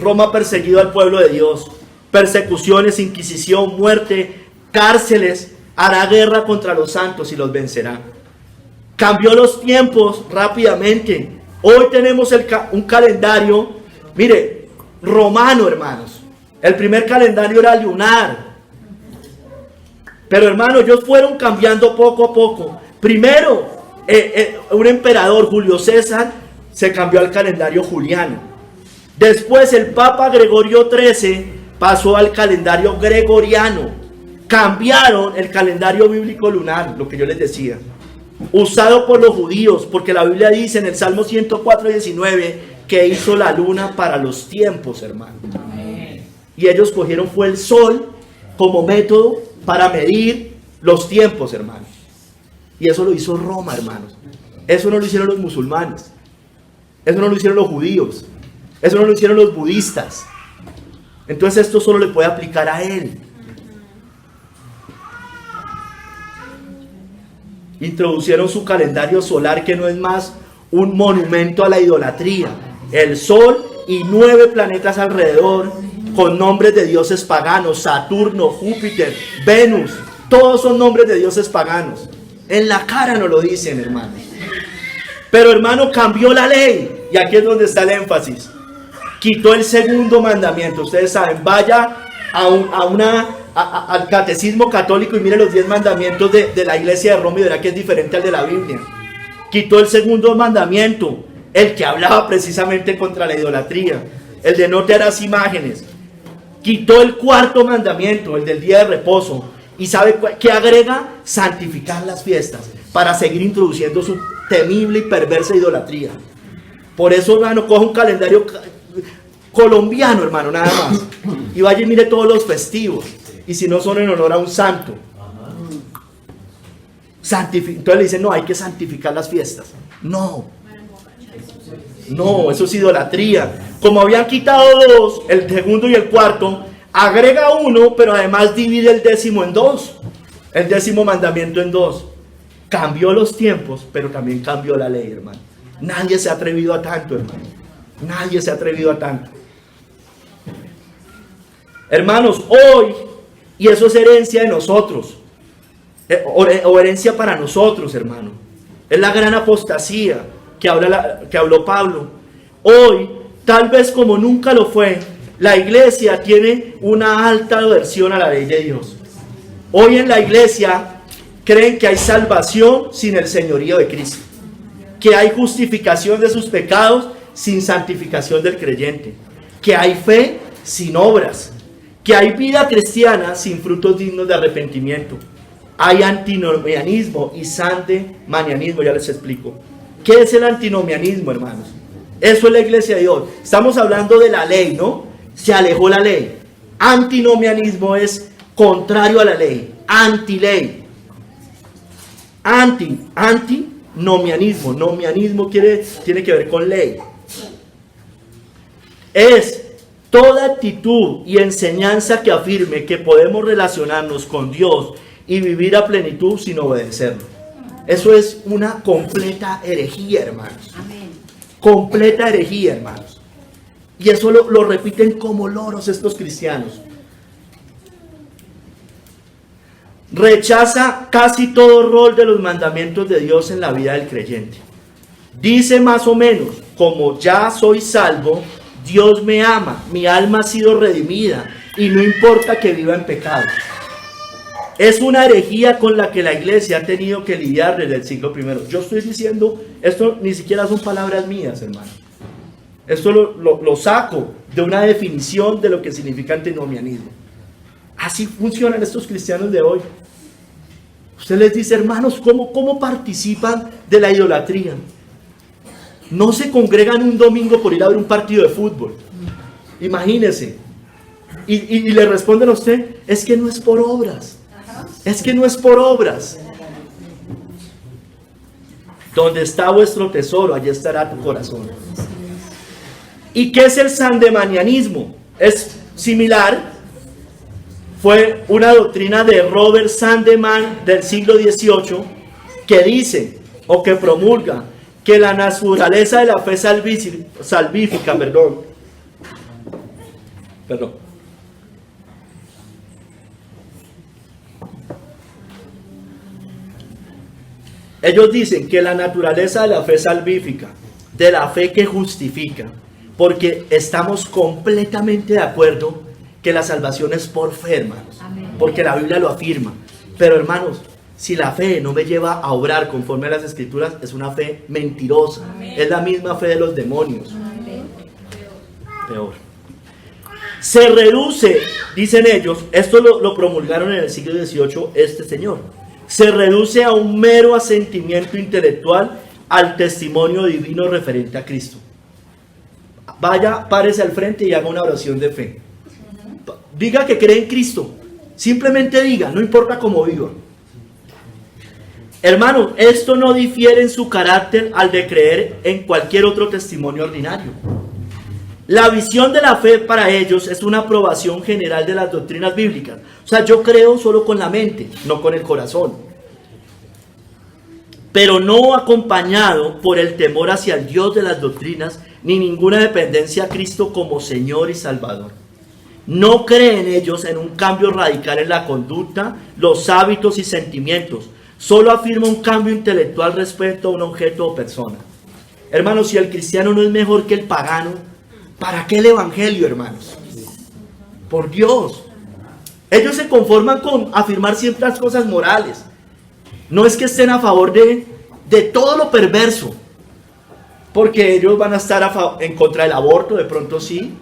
Roma ha perseguido al pueblo de Dios. Persecuciones, inquisición, muerte, cárceles. Hará guerra contra los santos y los vencerá. Cambió los tiempos rápidamente. Hoy tenemos un calendario, mire, romano, hermanos. El primer calendario era lunar. Pero hermanos, ellos fueron cambiando poco a poco. Primero, un emperador, Julio César, se cambió al calendario juliano. Después el Papa Gregorio XIII pasó al calendario gregoriano. Cambiaron el calendario bíblico lunar, lo que yo les decía, usado por los judíos, porque la Biblia dice en el Salmo 104:19 que hizo la luna para los tiempos, hermano. Y ellos cogieron fue el sol como método para medir los tiempos, hermano. Y eso lo hizo Roma, hermanos. Eso no lo hicieron los musulmanes. Eso no lo hicieron los judíos. Eso no lo hicieron los budistas. Entonces esto solo le puede aplicar a él. Introducieron su calendario solar, que no es más un monumento a la idolatría. El sol y 9 planetas alrededor con nombres de dioses paganos: Saturno, Júpiter, Venus. Todos son nombres de dioses paganos. En la cara no lo dicen, hermano. Pero, hermano, cambió la ley. Y aquí es donde está el énfasis. Quitó el segundo mandamiento. Ustedes saben, vaya al catecismo católico y mire los 10 mandamientos de la iglesia de Roma y verá que es diferente al de la Biblia. Quitó el segundo mandamiento, el que hablaba precisamente contra la idolatría, el de no te harás imágenes. Quitó el cuarto mandamiento, el del día de reposo. ¿Y sabe qué agrega? Santificar las fiestas, para seguir introduciendo su temible y perversa idolatría. Por eso, hermano, coja un calendario colombiano, hermano, nada más, y vaya y mire todos los festivos, y si no son en honor a un santo. Entonces le dicen, no, hay que santificar las fiestas. No, eso es idolatría. Como habían quitado 2, el segundo y el cuarto, agrega 1, pero además divide el 10º en 2, el 10º mandamiento en 2. Cambió los tiempos, pero también cambió la ley, hermano. Nadie se ha atrevido a tanto, hermano. Nadie se ha atrevido a tanto. Hermanos, hoy, y eso es herencia de nosotros, o herencia para nosotros, hermano. Es la gran apostasía que habló Pablo. Hoy, tal vez como nunca lo fue, la iglesia tiene una alta aversión a la ley de Dios. Hoy en la iglesia creen que hay salvación sin el señorío de Cristo, que hay justificación de sus pecados sin santificación del creyente, que hay fe sin obras, que hay vida cristiana sin frutos dignos de arrepentimiento. Hay antinomianismo y sandemanianismo, ya les explico. ¿Qué es el antinomianismo, hermanos? Eso es la iglesia de Dios. Estamos hablando de la ley, ¿no? Se alejó la ley. Antinomianismo es contrario a la ley, antiley. Antinomianismo. Nomianismo tiene que ver con ley. Es toda actitud y enseñanza que afirme que podemos relacionarnos con Dios y vivir a plenitud sin obedecerlo. Eso es una completa herejía, hermanos. Amén. Completa herejía, hermanos. Y eso lo repiten como loros estos cristianos. Rechaza casi todo rol de los mandamientos de Dios en la vida del creyente. Dice más o menos, como ya soy salvo, Dios me ama, mi alma ha sido redimida y no importa que viva en pecado. Es una herejía con la que la iglesia ha tenido que lidiar desde el siglo I. Yo estoy diciendo, esto ni siquiera son palabras mías, hermano. Esto lo saco de una definición de lo que significa antinomianismo. Así funcionan estos cristianos de hoy. Usted les dice, hermanos, ¿cómo participan de la idolatría? No se congregan un domingo por ir a ver un partido de fútbol. Imagínese. Y le responden a usted, es que no es por obras. Es que no es por obras. Donde está vuestro tesoro, allí estará tu corazón. ¿Y qué es el sandemanianismo? Es similar. Fue una doctrina de Robert Sandeman del siglo XVIII que dice, o que promulga, que la naturaleza de la fe salvífica, Ellos dicen que la naturaleza de la fe salvífica, de la fe que justifica, porque estamos completamente de acuerdo que la salvación es por fe, hermanos. Amén. Porque la Biblia lo afirma. Pero, hermanos, si la fe no me lleva a obrar conforme a las Escrituras, es una fe mentirosa. Amén. Es la misma fe de los demonios. Amén. Peor. Se reduce, dicen ellos, esto lo promulgaron en el siglo XVIII este señor, se reduce a un mero asentimiento intelectual al testimonio divino referente a Cristo. vaya, párese al frente y haga una oración de fe. Diga que cree en Cristo. Simplemente diga, no importa cómo viva. Hermanos, esto no difiere en su carácter al de creer en cualquier otro testimonio ordinario. La visión de la fe para ellos es una aprobación general de las doctrinas bíblicas. O sea, yo creo solo con la mente, no con el corazón. Pero no acompañado por el temor hacia el Dios de las doctrinas, ni ninguna dependencia a Cristo como Señor y Salvador. No creen ellos en un cambio radical en la conducta, los hábitos y sentimientos. Solo afirma un cambio intelectual respecto a un objeto o persona. Hermanos, si el cristiano no es mejor que el pagano, ¿para qué el evangelio, hermanos? Por Dios. Ellos se conforman con afirmar ciertas cosas morales. No es que estén a favor de todo lo perverso. Porque ellos van a estar en contra del aborto, de pronto sí.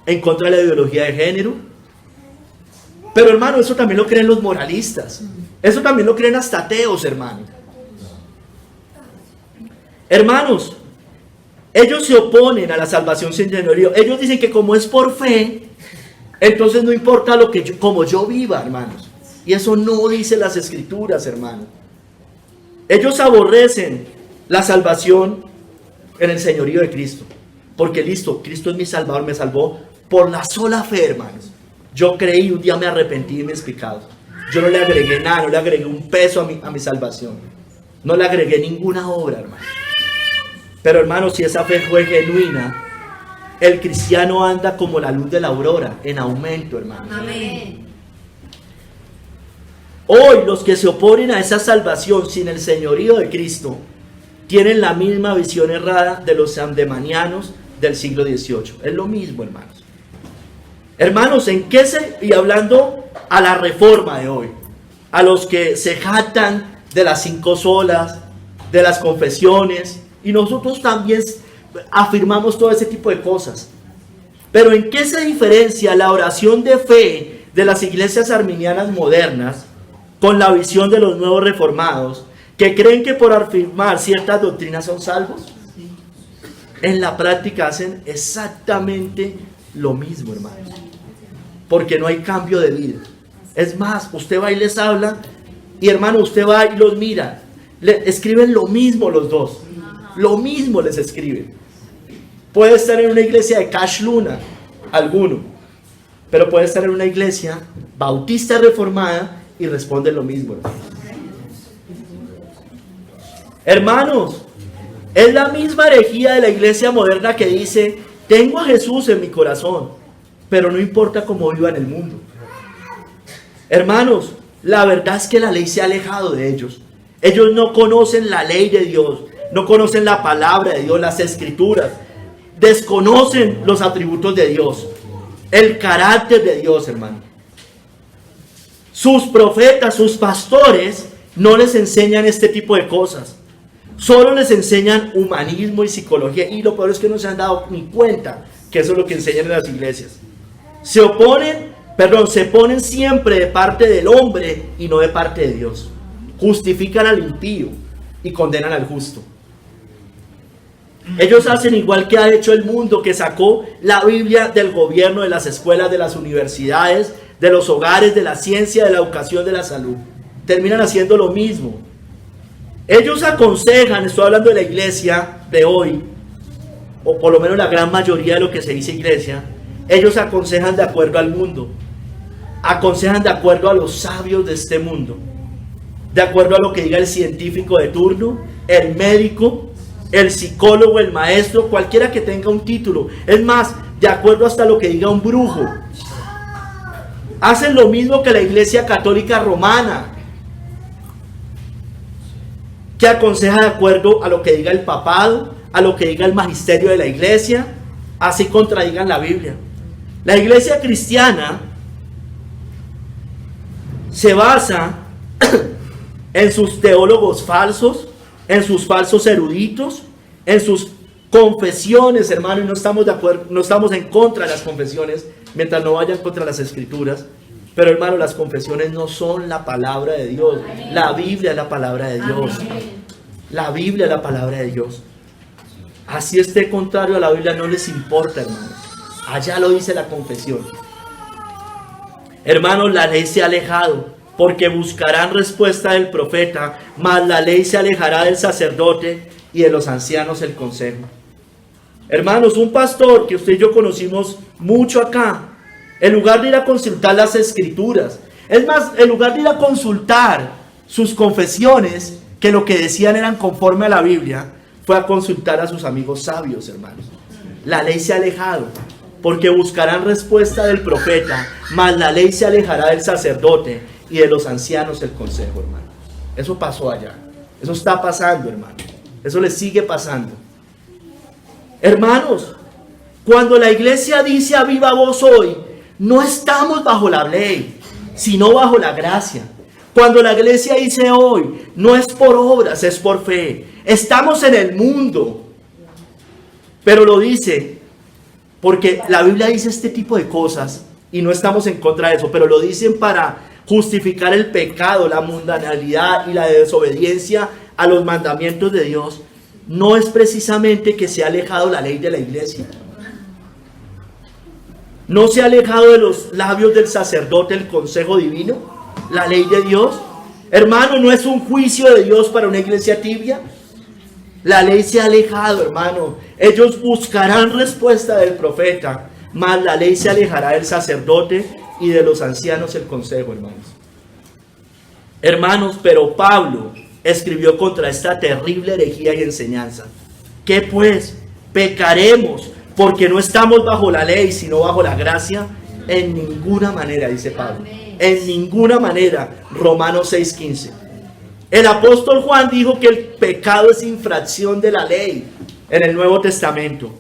En contra de la ideología de género. Pero hermano, eso también lo creen los moralistas. Eso también lo creen hasta ateos, hermano. Hermanos, ellos se oponen a la salvación sin señorío. Ellos dicen que como es por fe, entonces no importa como yo viva, hermanos. Y eso no dice las escrituras, hermano. Ellos aborrecen la salvación en el señorío de Cristo. Porque listo, Cristo es mi salvador, me salvó por la sola fe, hermanos. Yo creí, un día me arrepentí de mis pecados. Yo no le agregué nada, no le agregué un peso a mi salvación. No le agregué ninguna obra, hermano. Pero hermanos, si esa fe fue genuina, el cristiano anda como la luz de la aurora, en aumento, hermano. Amén. Hoy los que se oponen a esa salvación sin el señorío de Cristo tienen la misma visión errada de los sandemanianos del siglo XVIII. Es lo mismo, hermanos. Hermanos, y hablando a la reforma de hoy, a los que se jactan de las 5 solas, de las confesiones, y nosotros también afirmamos todo ese tipo de cosas. Pero ¿en qué se diferencia la oración de fe de las iglesias arminianas modernas con la visión de los nuevos reformados, que creen que por afirmar ciertas doctrinas son salvos? En la práctica hacen exactamente lo mismo, hermanos. Porque no hay cambio de vida. Es más, usted va y les habla, y hermano, usted va y los mira. Escriben lo mismo los dos. Lo mismo les escriben. Puede estar en una iglesia de Cash Luna, alguno, pero puede estar en una iglesia bautista reformada y responde lo mismo, hermanos. Es la misma herejía de la iglesia moderna que dice: tengo a Jesús en mi corazón, pero no importa cómo viva en el mundo. Hermanos, la verdad es que la ley se ha alejado de ellos. Ellos no conocen la ley de Dios, no conocen la palabra de Dios, las escrituras. Desconocen los atributos de Dios, el carácter de Dios, hermano. Sus profetas, sus pastores, no les enseñan este tipo de cosas. Solo les enseñan humanismo y psicología. Y lo peor es que no se han dado ni cuenta que eso es lo que enseñan en las iglesias. Se ponen siempre de parte del hombre y no de parte de Dios. Justifican al impío y condenan al justo. Ellos hacen igual que ha hecho el mundo, que sacó la Biblia del gobierno, de las escuelas, de las universidades, de los hogares, de la ciencia, de la educación, de la salud. Terminan haciendo lo mismo. Ellos aconsejan, estoy hablando de la iglesia de hoy, o por lo menos la gran mayoría de lo que se dice iglesia, ellos aconsejan de acuerdo al mundo, aconsejan de acuerdo a los sabios de este mundo, de acuerdo a lo que diga el científico de turno, el médico, el psicólogo, el maestro, cualquiera que tenga un título. Es más, de acuerdo hasta lo que diga un brujo. Hacen lo mismo que la Iglesia Católica Romana, que aconseja de acuerdo a lo que diga el papado, a lo que diga el magisterio de la iglesia, así contradigan la Biblia. La iglesia cristiana se basa en sus teólogos falsos, en sus falsos eruditos, en sus confesiones, hermano, y no estamos de acuerdo, no estamos en contra de las confesiones, mientras no vayan contra las escrituras. Pero hermano, las confesiones no son la palabra de Dios. La Biblia es la palabra de Dios. La Biblia es la palabra de Dios. Así esté contrario a la Biblia, no les importa, hermanos. Allá lo dice la confesión. Hermanos, la ley se ha alejado, porque buscarán respuesta del profeta, mas la ley se alejará del sacerdote y de los ancianos el consejo. Hermanos, un pastor que usted y yo conocimos mucho acá, en lugar de ir a consultar las escrituras, es más, en lugar de ir a consultar sus confesiones, que lo que decían eran conforme a la Biblia, fue a consultar a sus amigos sabios, hermanos. La ley se ha alejado, porque buscarán respuesta del profeta, mas la ley se alejará del sacerdote y de los ancianos el consejo, hermano. Eso pasó allá. Eso está pasando, hermano. Eso le sigue pasando. Hermanos, cuando la iglesia dice a viva voz hoy, no estamos bajo la ley, sino bajo la gracia. Cuando la iglesia dice hoy, no es por obras, es por fe. Estamos en el mundo, pero lo dice porque la Biblia dice este tipo de cosas y no estamos en contra de eso, pero lo dicen para justificar el pecado, la mundanalidad y la desobediencia a los mandamientos de Dios. No es precisamente que se ha alejado la ley de la iglesia. No se ha alejado de los labios del sacerdote el consejo divino, la ley de Dios. Hermano, no es un juicio de Dios para una iglesia tibia. La ley se ha alejado, hermano. Ellos buscarán respuesta del profeta, mas la ley se alejará del sacerdote y de los ancianos el consejo, hermanos. Hermanos, pero Pablo escribió contra esta terrible herejía y enseñanza. ¿Qué pues? ¿Pecaremos porque no estamos bajo la ley, sino bajo la gracia? En ninguna manera, dice Pablo. En ninguna manera. Romanos 6:15. El apóstol Juan dijo que el pecado es infracción de la ley en el Nuevo Testamento.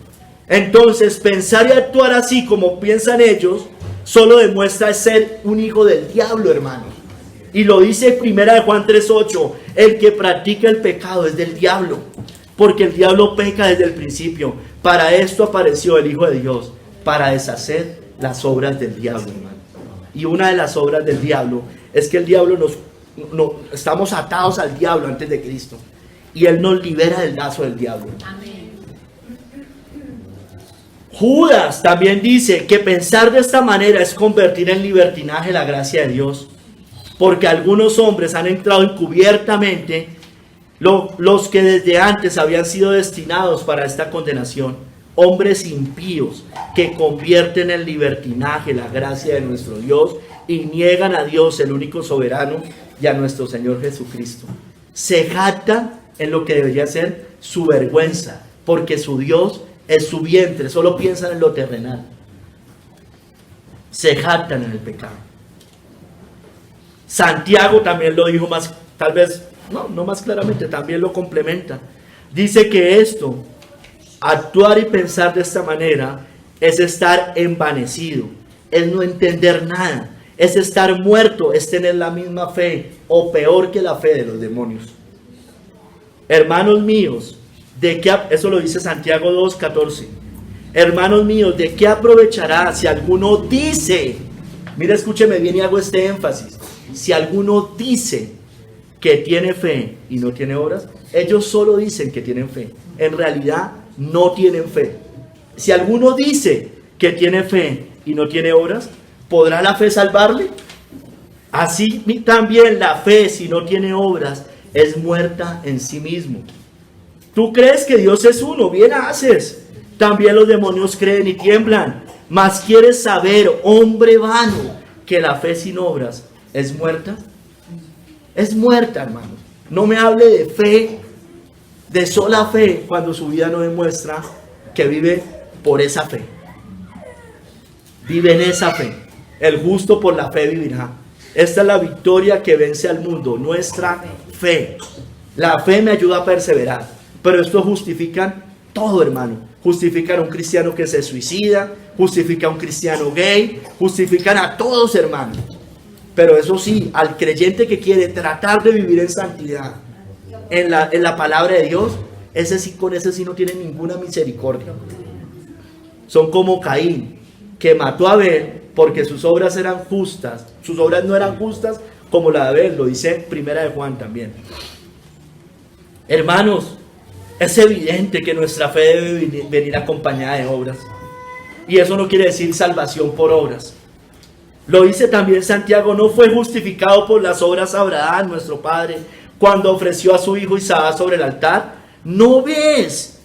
Entonces, pensar y actuar así como piensan ellos solo demuestra ser un hijo del diablo, hermanos. Y lo dice 1 Juan 3:8, el que practica el pecado es del diablo, porque el diablo peca desde el principio. Para esto apareció el Hijo de Dios, para deshacer las obras del diablo, hermano. Y una de las obras del diablo es que el diablo estamos atados al diablo antes de Cristo, y Él nos libera del lazo del diablo. Amén. Judas también dice que pensar de esta manera es convertir en libertinaje la gracia de Dios, porque algunos hombres han entrado encubiertamente, los que desde antes habían sido destinados para esta condenación, hombres impíos que convierten en libertinaje la gracia de nuestro Dios y niegan a Dios, el único soberano, y a nuestro Señor Jesucristo. Se jactan en lo que debería ser su vergüenza, porque su Dios es su vientre, solo piensan en lo terrenal. Se jactan en el pecado. Santiago también lo dijo más, tal vez, no más claramente, también lo complementa. Dice que esto, actuar y pensar de esta manera, es estar envanecido, es no entender nada, es estar muerto, es tener la misma fe, o peor que la fe de los demonios. Hermanos míos, eso lo dice Santiago 2:14. Hermanos míos, ¿de qué aprovechará si alguno dice? Mira, escúcheme bien y hago este énfasis. Si alguno dice que tiene fe y no tiene obras, ellos solo dicen que tienen fe. En realidad no tienen fe. Si alguno dice que tiene fe y no tiene obras, ¿podrá la fe salvarle? Así también la fe, si no tiene obras, es muerta en sí mismo. Tú crees que Dios es uno, bien haces. También los demonios creen y tiemblan. Mas quieres saber, hombre vano, que la fe sin obras es muerta. Es muerta, hermano. No me hable de fe, de sola fe, cuando su vida no demuestra que vive por esa fe. Vive en esa fe. El justo por la fe vivirá. Esta es la victoria que vence al mundo, nuestra fe. La fe me ayuda a perseverar. Pero esto justifican todo, hermano. Justifican a un cristiano que se suicida, justifican a un cristiano gay, justifican a todos, hermano. Pero eso sí, al creyente que quiere tratar de vivir en santidad, en la palabra de Dios, con ese sí no tiene ninguna misericordia. Son como Caín, que mató a Abel porque sus obras eran justas. Sus obras no eran justas como la de Abel, lo dice 1 Juan también. Hermanos, Es evidente que nuestra fe debe venir acompañada de obras. Y eso no quiere decir salvación por obras. Lo dice también Santiago: no fue justificado por las obras Abraham, nuestro padre, cuando ofreció a su hijo Isaac sobre el altar. ¿No ves?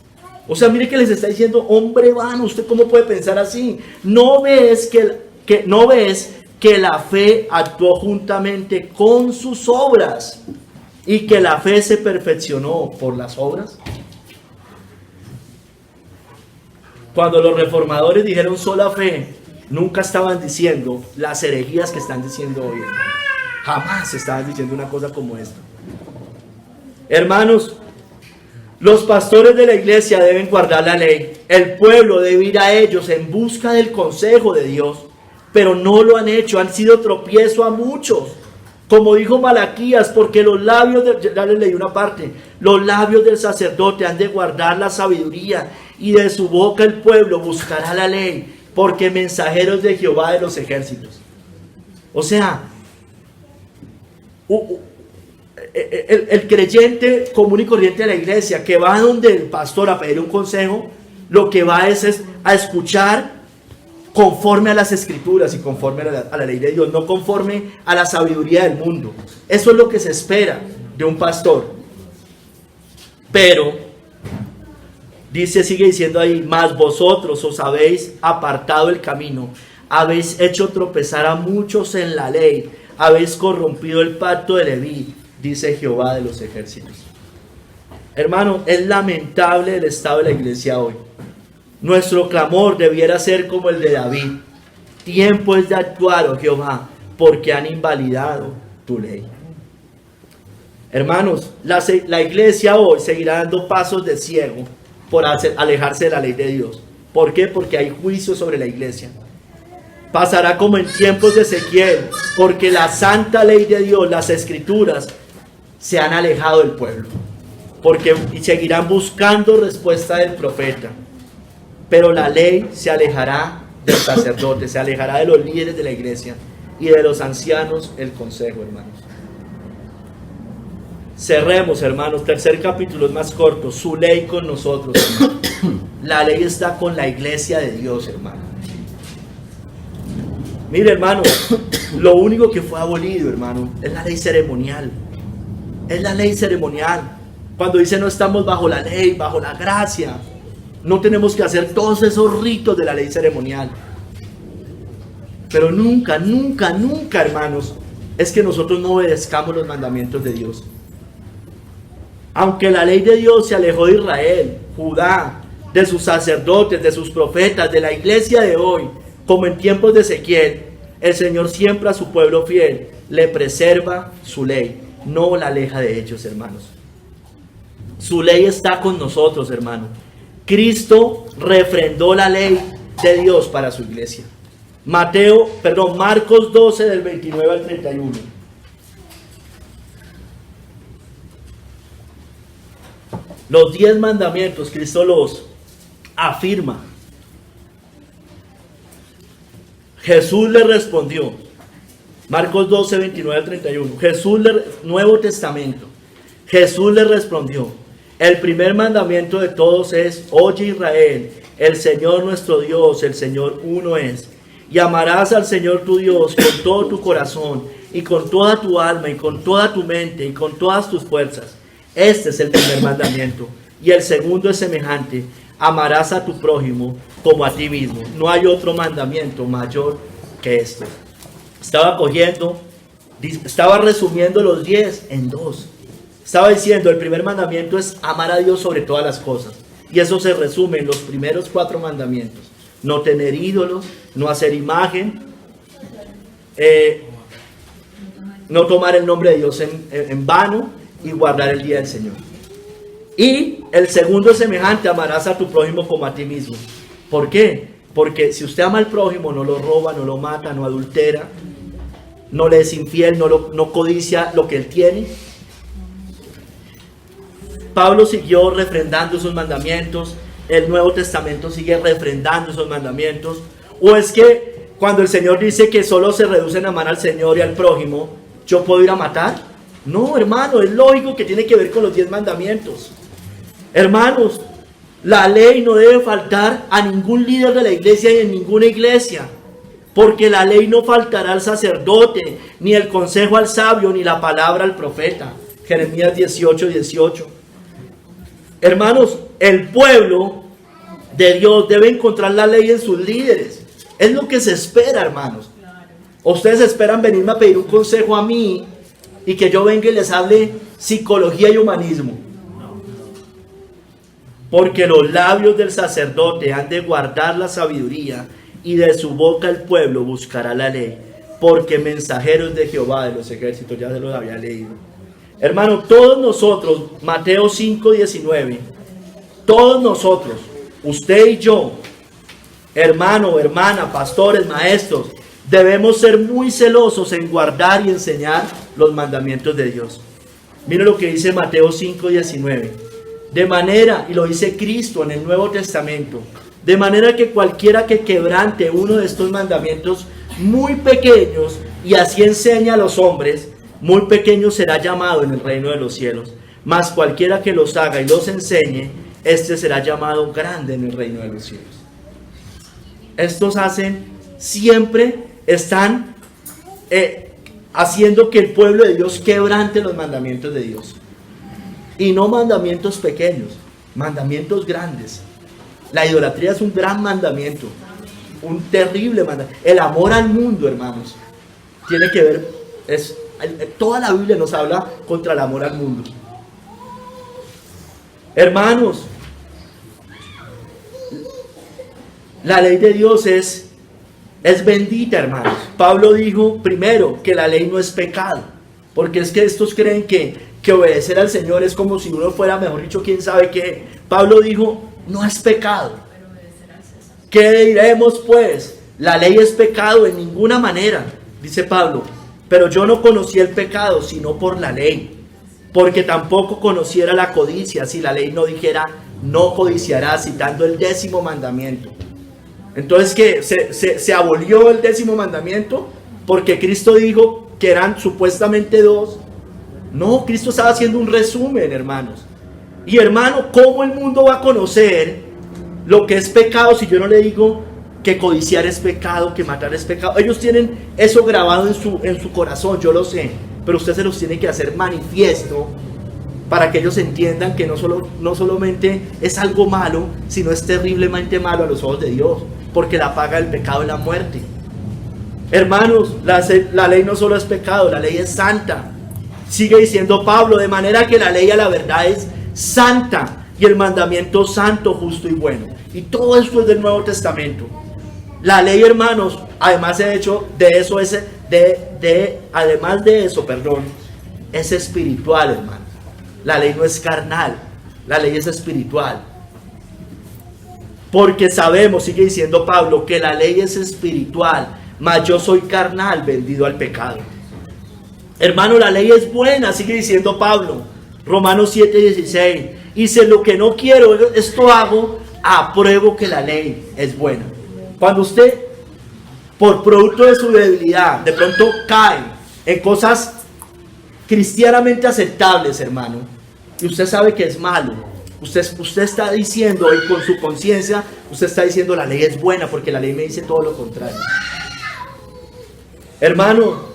O sea, mire que les está diciendo: hombre vano, ¿usted cómo puede pensar así? ¿No ves no ves que la fe actuó juntamente con sus obras y que la fe se perfeccionó por las obras? Cuando los reformadores dijeron sola fe, nunca estaban diciendo las herejías que están diciendo hoy. Jamás estaban diciendo una cosa como esta. Hermanos, los pastores de la iglesia deben guardar la ley. El pueblo debe ir a ellos en busca del consejo de Dios, pero no lo han hecho. Han sido tropiezo a muchos. Como dijo Malaquías: porque los labios ya les leí una parte, los labios del sacerdote han de guardar la sabiduría, y de su boca el pueblo buscará la ley, porque mensajeros de Jehová de los ejércitos. O sea, el creyente común y corriente de la iglesia que va donde el pastor a pedir un consejo, lo que va es a escuchar conforme a las escrituras y conforme a la ley de Dios, no conforme a la sabiduría del mundo. Eso es lo que se espera de un pastor. Pero sigue diciendo ahí: mas vosotros os habéis apartado el camino, habéis hecho tropezar a muchos en la ley, habéis corrompido el pacto de Leví, dice Jehová de los ejércitos. Hermano, es lamentable el estado de la iglesia hoy. Nuestro clamor debiera ser como el de David: tiempo es de actuar, oh Jehová, porque han invalidado tu ley. Hermanos, la iglesia hoy seguirá dando pasos de ciego por alejarse de la ley de Dios. ¿Por qué? Porque hay juicio sobre la iglesia. Pasará como en tiempos de Ezequiel, porque la santa ley de Dios, las escrituras, se han alejado del pueblo, y seguirán buscando respuesta del profeta. Pero la ley se alejará del sacerdote, se alejará de los líderes de la iglesia y de los ancianos, el consejo, hermanos. Cerremos, hermanos. Tercer capítulo, es más corto. Su ley con nosotros, hermano. La ley está con la iglesia de Dios, hermano. Mire, hermano, lo único que fue abolido, hermano, es la ley ceremonial. Es la ley ceremonial. Cuando dice no estamos bajo la ley, bajo la gracia, no tenemos que hacer todos esos ritos de la ley ceremonial. Pero nunca, nunca, nunca, hermanos, es que nosotros no obedezcamos los mandamientos de Dios. Aunque la ley de Dios se alejó de Israel, Judá, de sus sacerdotes, de sus profetas, de la iglesia de hoy, como en tiempos de Ezequiel, el Señor siempre a su pueblo fiel le preserva su ley, no la aleja de ellos, hermanos. Su ley está con nosotros, hermano. Cristo refrendó la ley de Dios para su iglesia. Marcos 12 del 29 al 31. Los 10 mandamientos, Cristo los afirma. Jesús le respondió. Marcos 12, 29 al 31. Nuevo Testamento. Jesús le respondió: el primer mandamiento de todos es: oye Israel, el Señor nuestro Dios, el Señor uno es. Y amarás al Señor tu Dios con todo tu corazón, y con toda tu alma, y con toda tu mente, y con todas tus fuerzas. Este es el primer mandamiento. Y el segundo es semejante: amarás a tu prójimo como a ti mismo. No hay otro mandamiento mayor que este. Estaba resumiendo los 10 en 2. Estaba diciendo, el primer mandamiento es amar a Dios sobre todas las cosas. Y eso se resume en los primeros 4 mandamientos. No tener ídolos, no hacer imagen, no tomar el nombre de Dios en vano y guardar el día del Señor. Y el segundo es semejante: amarás a tu prójimo como a ti mismo. ¿Por qué? Porque si usted ama al prójimo, no lo roba, no lo mata, no adultera, no le es infiel, no codicia lo que él tiene. Pablo siguió refrendando esos mandamientos. El Nuevo Testamento sigue refrendando esos mandamientos. ¿O es que cuando el Señor dice que solo se reducen a amar al Señor y al prójimo, yo puedo ir a matar? No, hermano, es lógico que tiene que ver con los 10 mandamientos. Hermanos, la ley no debe faltar a ningún líder de la iglesia y en ninguna iglesia, porque la ley no faltará al sacerdote, ni el consejo al sabio, ni la palabra al profeta. Jeremías 18:18. Hermanos, el pueblo de Dios debe encontrar la ley en sus líderes. Es lo que se espera, hermanos. Ustedes esperan venirme a pedir un consejo a mí y que yo venga y les hable psicología y humanismo. Porque los labios del sacerdote han de guardar la sabiduría, y de su boca el pueblo buscará la ley, porque mensajeros de Jehová de los ejércitos. Ya se los había leído. Hermano, todos nosotros, Mateo 5:19, todos nosotros, usted y yo, hermano, hermana, pastores, maestros, debemos ser muy celosos en guardar y enseñar los mandamientos de Dios. Mire lo que dice Mateo 5:19. De manera, y lo dice Cristo en el Nuevo Testamento, de manera que cualquiera que quebrante uno de estos mandamientos muy pequeños y así enseña a los hombres, muy pequeño será llamado en el reino de los cielos. Mas cualquiera que los haga y los enseñe, este será llamado grande en el reino de los cielos. Estos siempre están haciendo que el pueblo de Dios quebrante los mandamientos de Dios. Y no mandamientos pequeños, mandamientos grandes. La idolatría es un gran mandamiento, un terrible mandamiento. El amor al mundo, hermanos, tiene que ver, toda la Biblia nos habla contra el amor al mundo. Hermanos, la ley de Dios es bendita, hermanos. Pablo dijo primero que la ley no es pecado, porque es que estos creen que obedecer al Señor es como si uno fuera, mejor dicho, quién sabe qué. Pablo dijo, no es pecado. ¿Qué diremos pues? La ley es pecado en ninguna manera, dice Pablo. Pero yo no conocí el pecado sino por la ley, porque tampoco conociera la codicia si la ley no dijera, no codiciarás, citando el 10º mandamiento. Entonces, ¿qué? ¿Se abolió el 10º mandamiento? Porque Cristo dijo que eran supuestamente 2. No, Cristo estaba haciendo un resumen, hermanos. Y hermano, ¿cómo el mundo va a conocer lo que es pecado si yo no le digo que codiciar es pecado, que matar es pecado? Ellos tienen eso grabado en su corazón, yo lo sé, pero usted se los tiene que hacer manifiesto para que ellos entiendan que no solamente es algo malo, sino es terriblemente malo a los ojos de Dios, porque la paga del pecado es la muerte. Hermanos, la ley no solo es pecado, la ley es santa. Sigue diciendo Pablo, de manera que la ley a la verdad es santa, y el mandamiento santo, justo y bueno. Y todo esto es del Nuevo Testamento. La ley, hermanos, además de eso es espiritual, hermanos. La ley no es carnal, la ley es espiritual. Porque sabemos, sigue diciendo Pablo, que la ley es espiritual, mas yo soy carnal, vendido al pecado. Hermano, la ley es buena, sigue diciendo Pablo, Romanos 7:16. Dice, lo que no quiero, esto hago, apruebo que la ley es buena. Cuando usted, por producto de su debilidad, de pronto cae en cosas cristianamente aceptables, hermano, y usted sabe que es malo, usted está diciendo, y con su conciencia, usted está diciendo, la ley es buena, porque la ley me dice todo lo contrario. Hermano,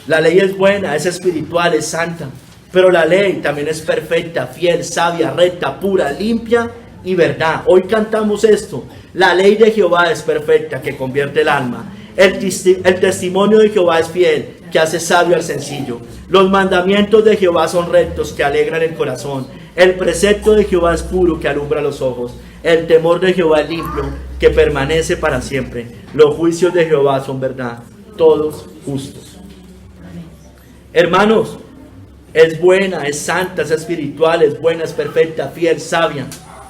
la ley es buena, es espiritual, es santa, pero la ley también es perfecta, fiel, sabia, recta, pura, limpia y verdad. Hoy cantamos esto, la ley de Jehová es perfecta, que convierte el alma. El testimonio de Jehová es fiel, que hace sabio al sencillo. Los mandamientos de Jehová son rectos, que alegran el corazón. El precepto de Jehová es puro, que alumbra los ojos. El temor de Jehová es limpio, que permanece para siempre. Los juicios de Jehová son verdad, todos justos. Hermanos, es buena, es santa, es espiritual, es buena, es perfecta, fiel, sabia,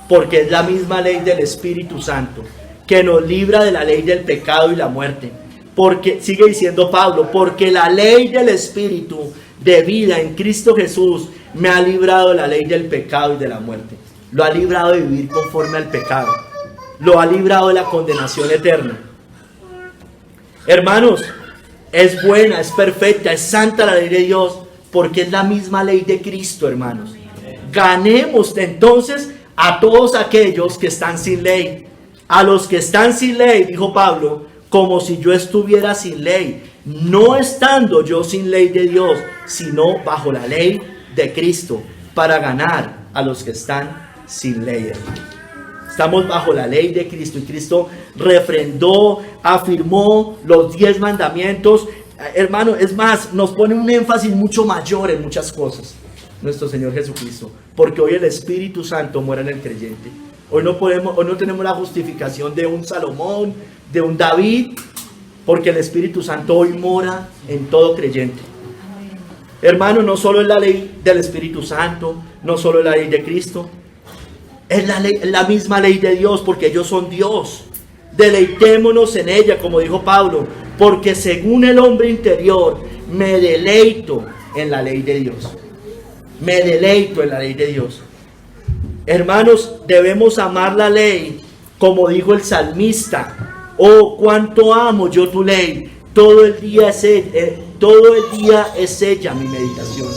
porque es la misma ley del Espíritu Santo, que nos libra de la ley del pecado y la muerte. Porque, sigue diciendo Pablo, porque la ley del Espíritu de vida en Cristo Jesús me ha librado de la ley del pecado y de la muerte. Lo ha librado de vivir conforme al pecado. Lo ha librado de la condenación eterna. Hermanos, es buena, es perfecta, es santa la ley de Dios, porque es la misma ley de Cristo, hermanos. ganemos entonces a todos aquellos que están sin ley. A los que están sin ley, dijo Pablo, como si yo estuviera sin ley, no estando yo sin ley de Dios, sino bajo la ley de Cristo, para ganar a los que están sin ley, hermano. Estamos bajo la ley de Cristo, y Cristo refrendó, afirmó los 10 mandamientos. Hermano, es más, nos pone un énfasis mucho mayor en muchas cosas, nuestro Señor Jesucristo, porque hoy el Espíritu Santo mora en el creyente. Hoy no tenemos la justificación de un Salomón, de un David, porque el Espíritu Santo hoy mora en todo creyente. Hermano, no solo es la ley del Espíritu Santo, no solo es la ley de Cristo, es la misma ley de Dios, porque ellos son Dios. Deleitémonos en ella, como dijo Pablo, porque según el hombre interior me deleito en la ley de Dios. Me deleito en la ley de Dios. Hermanos, debemos amar la ley, como dijo el salmista: oh, cuánto amo yo tu ley, todo el día es ella mi meditación.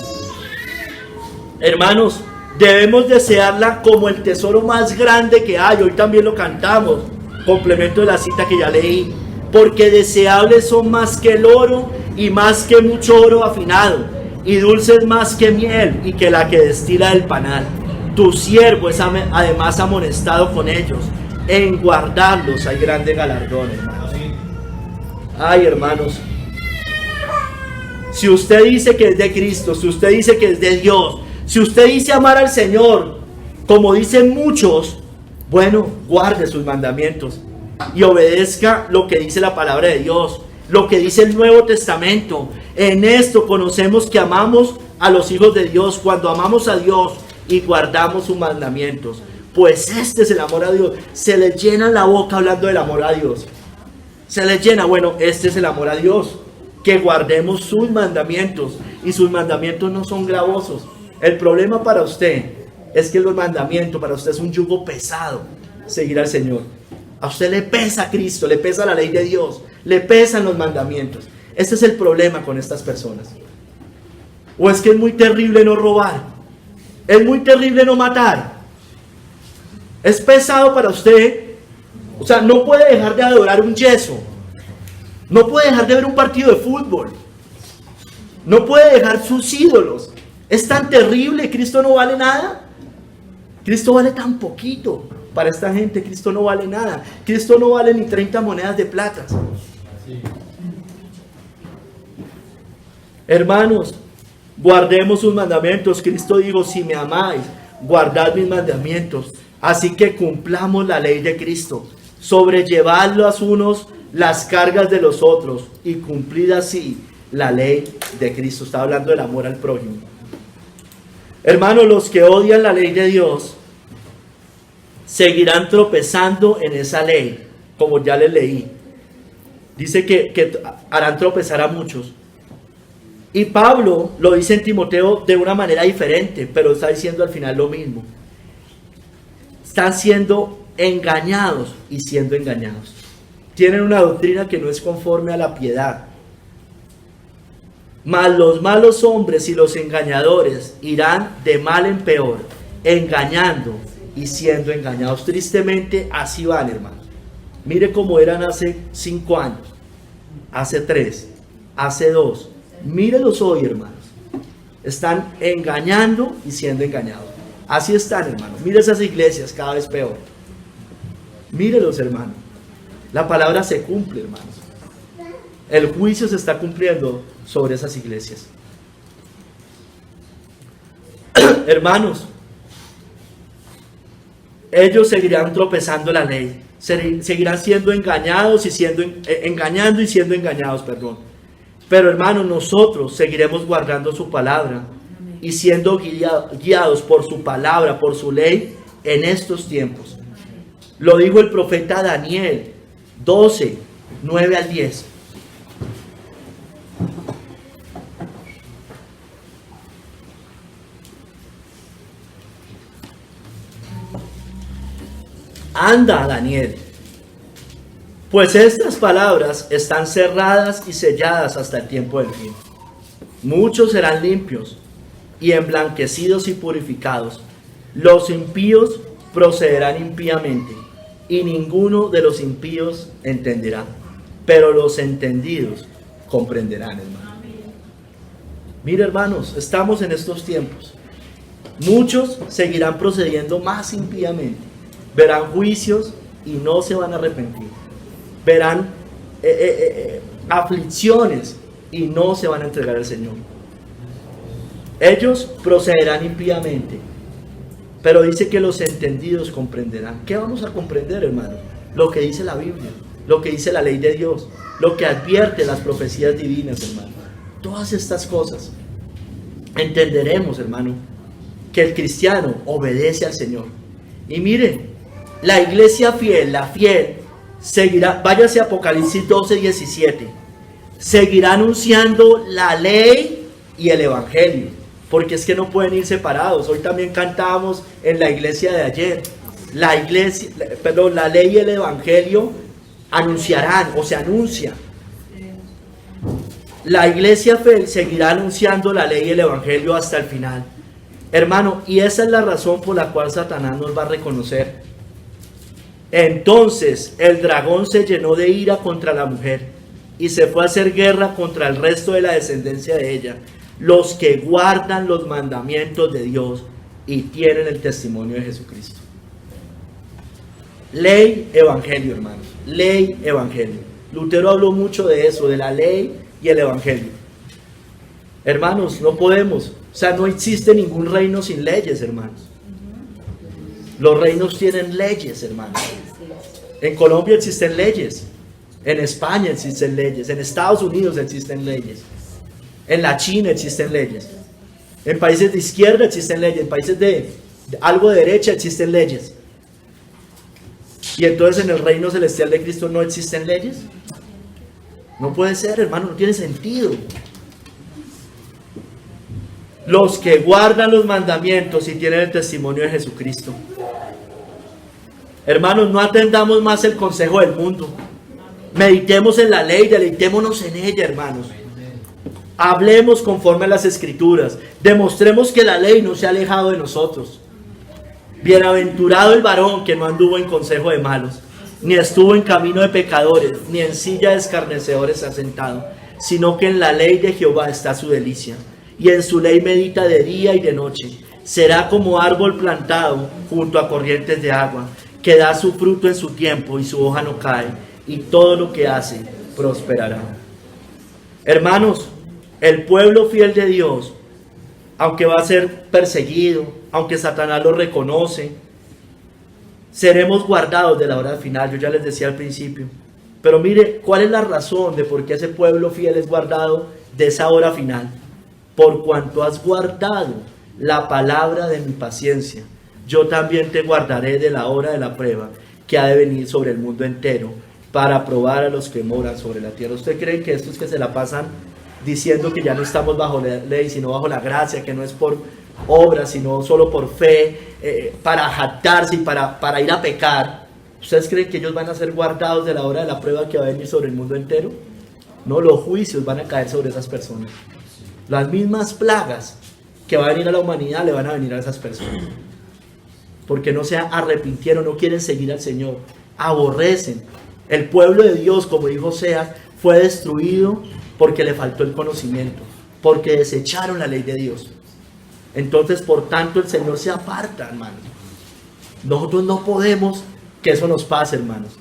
Hermanos, debemos desearla como el tesoro más grande que hay. Hoy también lo cantamos, complemento de la cita que ya leí. Porque deseables son más que el oro, y más que mucho oro afinado, y dulces más que miel, y que la que destila el panal. Tu siervo es además amonestado con ellos, en guardarlos hay grande galardón, hermanos. Ay, hermanos, si usted dice que es de Cristo, si usted dice que es de Dios, si usted dice amar al Señor, como dicen muchos, bueno, guarde sus mandamientos y obedezca lo que dice la palabra de Dios, lo que dice el Nuevo Testamento. En esto conocemos que amamos a los hijos de Dios, cuando amamos a Dios y guardamos sus mandamientos. Pues este es el amor a Dios. Se les llena la boca hablando del amor a Dios. Se les llena. Bueno, este es el amor a Dios, que guardemos sus mandamientos. Y sus mandamientos no son gravosos. El problema para usted es que los mandamientos para usted es un yugo pesado. Seguir al Señor. A usted le pesa Cristo, le pesa la ley de Dios, le pesan los mandamientos. Este es el problema con estas personas. O es que es muy terrible no robar, es muy terrible no matar, es pesado para usted. O sea, no puede dejar de adorar un yeso, no puede dejar de ver un partido de fútbol, no puede dejar sus ídolos. Es tan terrible. Cristo no vale nada. Cristo vale tan poquito. Para esta gente Cristo no vale nada. Cristo no vale ni 30 monedas de plata. Sí. Hermanos, guardemos sus mandamientos. Cristo dijo: si me amáis, guardad mis mandamientos. Así que cumplamos la ley de Cristo. Sobrellevad los unos las cargas de los otros, y cumplid así la ley de Cristo. Está hablando del amor al prójimo. Hermanos, los que odian la ley de Dios seguirán tropezando en esa ley, como ya les leí. Dice que harán tropezar a muchos. Y Pablo lo dice en Timoteo de una manera diferente, pero está diciendo al final lo mismo. Están siendo engañados y siendo engañados. Tienen una doctrina que no es conforme a la piedad. Mas los malos hombres y los engañadores irán de mal en peor, engañando y siendo engañados. Tristemente así van, hermanos. Mire cómo eran hace 5 años, hace 3, hace 2. Mírelos hoy, hermanos. Están engañando y siendo engañados. Así están, hermanos. Mire esas iglesias cada vez peor. Mírelos, hermanos. La palabra se cumple, hermanos. El juicio se está cumpliendo sobre esas iglesias. Hermanos, ellos seguirán tropezando la ley, seguirán siendo engañados y engañando y siendo engañados, perdón. Pero hermanos, nosotros seguiremos guardando su palabra y siendo guiados por su palabra, por su ley en estos tiempos. Lo dijo el profeta Daniel 12, 9 al 10. Anda, Daniel, pues estas palabras están cerradas y selladas hasta el tiempo del fin. Muchos serán limpios y emblanquecidos y purificados, Los impíos procederán impíamente, y ninguno de los impíos entenderá, pero los entendidos comprenderán, hermano. Mire, hermanos, estamos en estos tiempos. Muchos seguirán procediendo más impíamente, verán juicios y no se van a arrepentir, verán aflicciones y no se van a entregar al Señor. Ellos procederán impíamente, pero dice que los entendidos comprenderán. ¿Qué vamos a comprender, hermanos? Lo que dice la Biblia, lo que dice la ley de Dios, lo que advierte las profecías divinas, hermano. Todas estas cosas entenderemos, hermano, que el cristiano obedece al Señor. Y mire, la iglesia fiel, la fiel, seguirá, váyase a Apocalipsis 12:17, seguirá anunciando la ley y el evangelio, porque es que no pueden ir separados. Hoy también cantábamos en la iglesia de ayer, la ley y el evangelio anunciarán, o se anuncia. La iglesia fiel seguirá anunciando la ley y el evangelio hasta el final, hermano, y esa es la razón por la cual Satanás nos va a reconocer. Entonces el dragón se llenó de ira contra la mujer y se fue a hacer guerra contra el resto de la descendencia de ella, los que guardan los mandamientos de Dios y tienen el testimonio de Jesucristo. Ley, evangelio, hermanos. Ley, evangelio. Lutero habló mucho de eso, de la ley y el evangelio. Hermanos, no podemos, o sea, no existe ningún reino sin leyes, hermanos. Los reinos tienen leyes, hermanos. En Colombia existen leyes, en España existen leyes, en Estados Unidos existen leyes, en la China existen leyes, en países de izquierda existen leyes, en países de algo de derecha existen leyes. Y entonces en el reino celestial de Cristo no existen leyes. No puede ser, hermano, no tiene sentido. Los que guardan los mandamientos y tienen el testimonio de Jesucristo. Hermanos, no atendamos más el consejo del mundo. Meditemos en la ley, deleitémonos en ella, hermanos. Hablemos conforme a las Escrituras. Demostremos que la ley no se ha alejado de nosotros. Bienaventurado el varón que no anduvo en consejo de malos, ni estuvo en camino de pecadores, ni en silla de escarnecedores se ha sentado, sino que en la ley de Jehová está su delicia, y en su ley medita de día y de noche. Será como árbol plantado junto a corrientes de agua, que da su fruto en su tiempo y su hoja no cae, y todo lo que hace prosperará. Hermanos, el pueblo fiel de Dios, aunque va a ser perseguido, aunque Satanás lo reconoce, seremos guardados de la hora final. Yo ya les decía al principio, pero mire, ¿cuál es la razón de por qué ese pueblo fiel es guardado de esa hora final? Por cuanto has guardado la palabra de mi paciencia, yo también te guardaré de la hora de la prueba que ha de venir sobre el mundo entero, para probar a los que moran sobre la tierra. ¿Usted cree que estos que se la pasan diciendo que ya no estamos bajo la ley, sino bajo la gracia, que no es por obras, sino solo por fe, para jactarse y para ir a pecar, ustedes creen que ellos van a ser guardados de la hora de la prueba que va a venir sobre el mundo entero? No, los juicios van a caer sobre esas personas. Las mismas plagas que va a venir a la humanidad le van a venir a esas personas, porque no se arrepintieron, no quieren seguir al Señor, aborrecen. El pueblo de Dios, como dijo Oseas, fue destruido porque le faltó el conocimiento, porque desecharon la ley de Dios. Entonces, por tanto, el Señor se aparta, hermanos. Nosotros no podemos que eso nos pase, hermanos.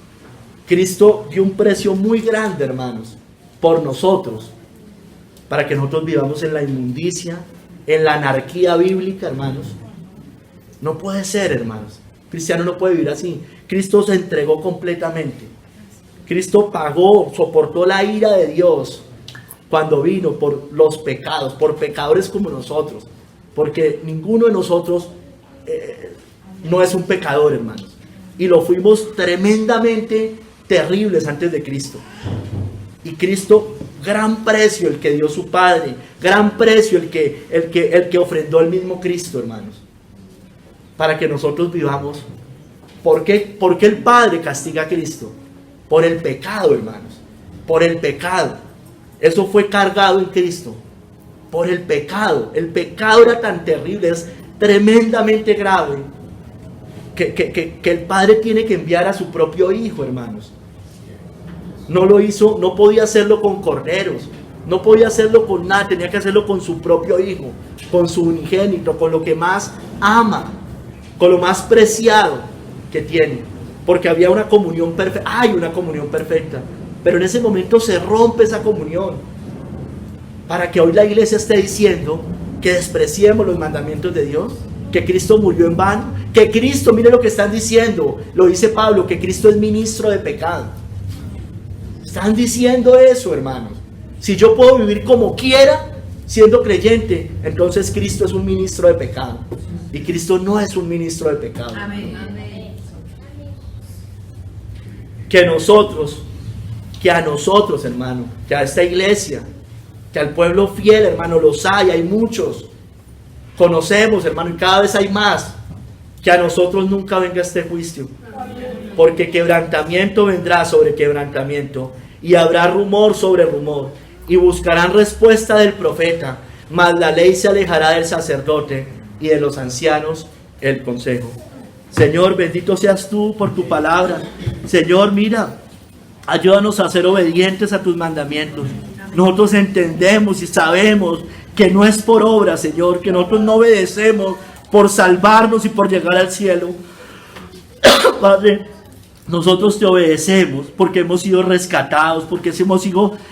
Cristo dio un precio muy grande, hermanos, por nosotros, para que nosotros vivamos en la inmundicia, en la anarquía bíblica, hermanos. No puede ser, hermanos. Cristiano no puede vivir así. Cristo se entregó completamente. Cristo pagó, soportó la ira de Dios cuando vino por los pecados, por pecadores como nosotros. Porque ninguno de nosotros no es un pecador, hermanos. Y lo fuimos tremendamente terribles antes de Cristo. Y Cristo, gran precio el que dio su Padre, gran precio el que ofrendó el mismo Cristo, hermanos, para que nosotros vivamos. ¿Por qué el Padre castiga a Cristo? Por el pecado, hermanos, por el pecado. Eso fue cargado en Cristo, por el pecado. El pecado era tan terrible, tremendamente grave que el Padre tiene que enviar a su propio Hijo, hermanos. No lo hizo, no podía hacerlo con corderos, no podía hacerlo con nada, tenía que hacerlo con su propio Hijo, con su unigénito, con lo que más ama, con lo más preciado que tiene, porque había una comunión perfecta, hay una comunión perfecta, pero en ese momento se rompe esa comunión, para que hoy la iglesia esté diciendo que despreciemos los mandamientos de Dios, que Cristo murió en vano, que Cristo, mire lo que están diciendo, lo dice Pablo, que Cristo es ministro de pecado. Están diciendo eso, hermanos. Si yo puedo vivir como quiera siendo creyente, entonces Cristo es un ministro de pecado, y Cristo no es un ministro de pecado. Amén. Que a nosotros, hermano, que a esta iglesia, que al pueblo fiel, hermano, los hay muchos, conocemos, hermano, y cada vez hay más. Que a nosotros nunca venga este juicio, porque quebrantamiento vendrá sobre quebrantamiento, y habrá rumor sobre rumor, y buscarán respuesta del profeta, mas la ley se alejará del sacerdote, y de los ancianos el consejo. Señor, bendito seas tú por tu palabra. Señor, mira, ayúdanos a ser obedientes a tus mandamientos. Nosotros entendemos y sabemos que no es por obra, Señor, que nosotros no obedecemos por salvarnos y por llegar al cielo. Padre, nosotros te obedecemos porque hemos sido rescatados, porque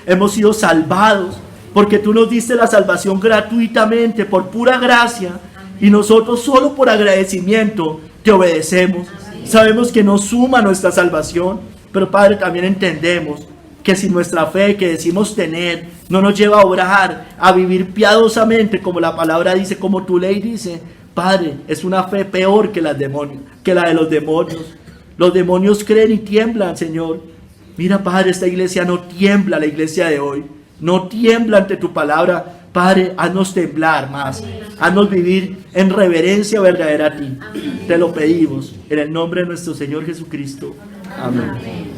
hemos sido salvados, porque tú nos diste la salvación gratuitamente, por pura gracia, y nosotros solo por agradecimiento te obedecemos. Sabemos que nos suma nuestra salvación, pero Padre, también entendemos que si nuestra fe que decimos tener no nos lleva a orar, a vivir piadosamente como la palabra dice, como tu ley dice, Padre, es una fe peor que la de los demonios. Los demonios creen y tiemblan, Señor. Mira, Padre, esta iglesia no tiembla, la iglesia de hoy no tiembla ante tu palabra. Padre, haznos temblar más, haznos vivir en reverencia verdadera a ti. Te lo pedimos en el nombre de nuestro Señor Jesucristo. Amén.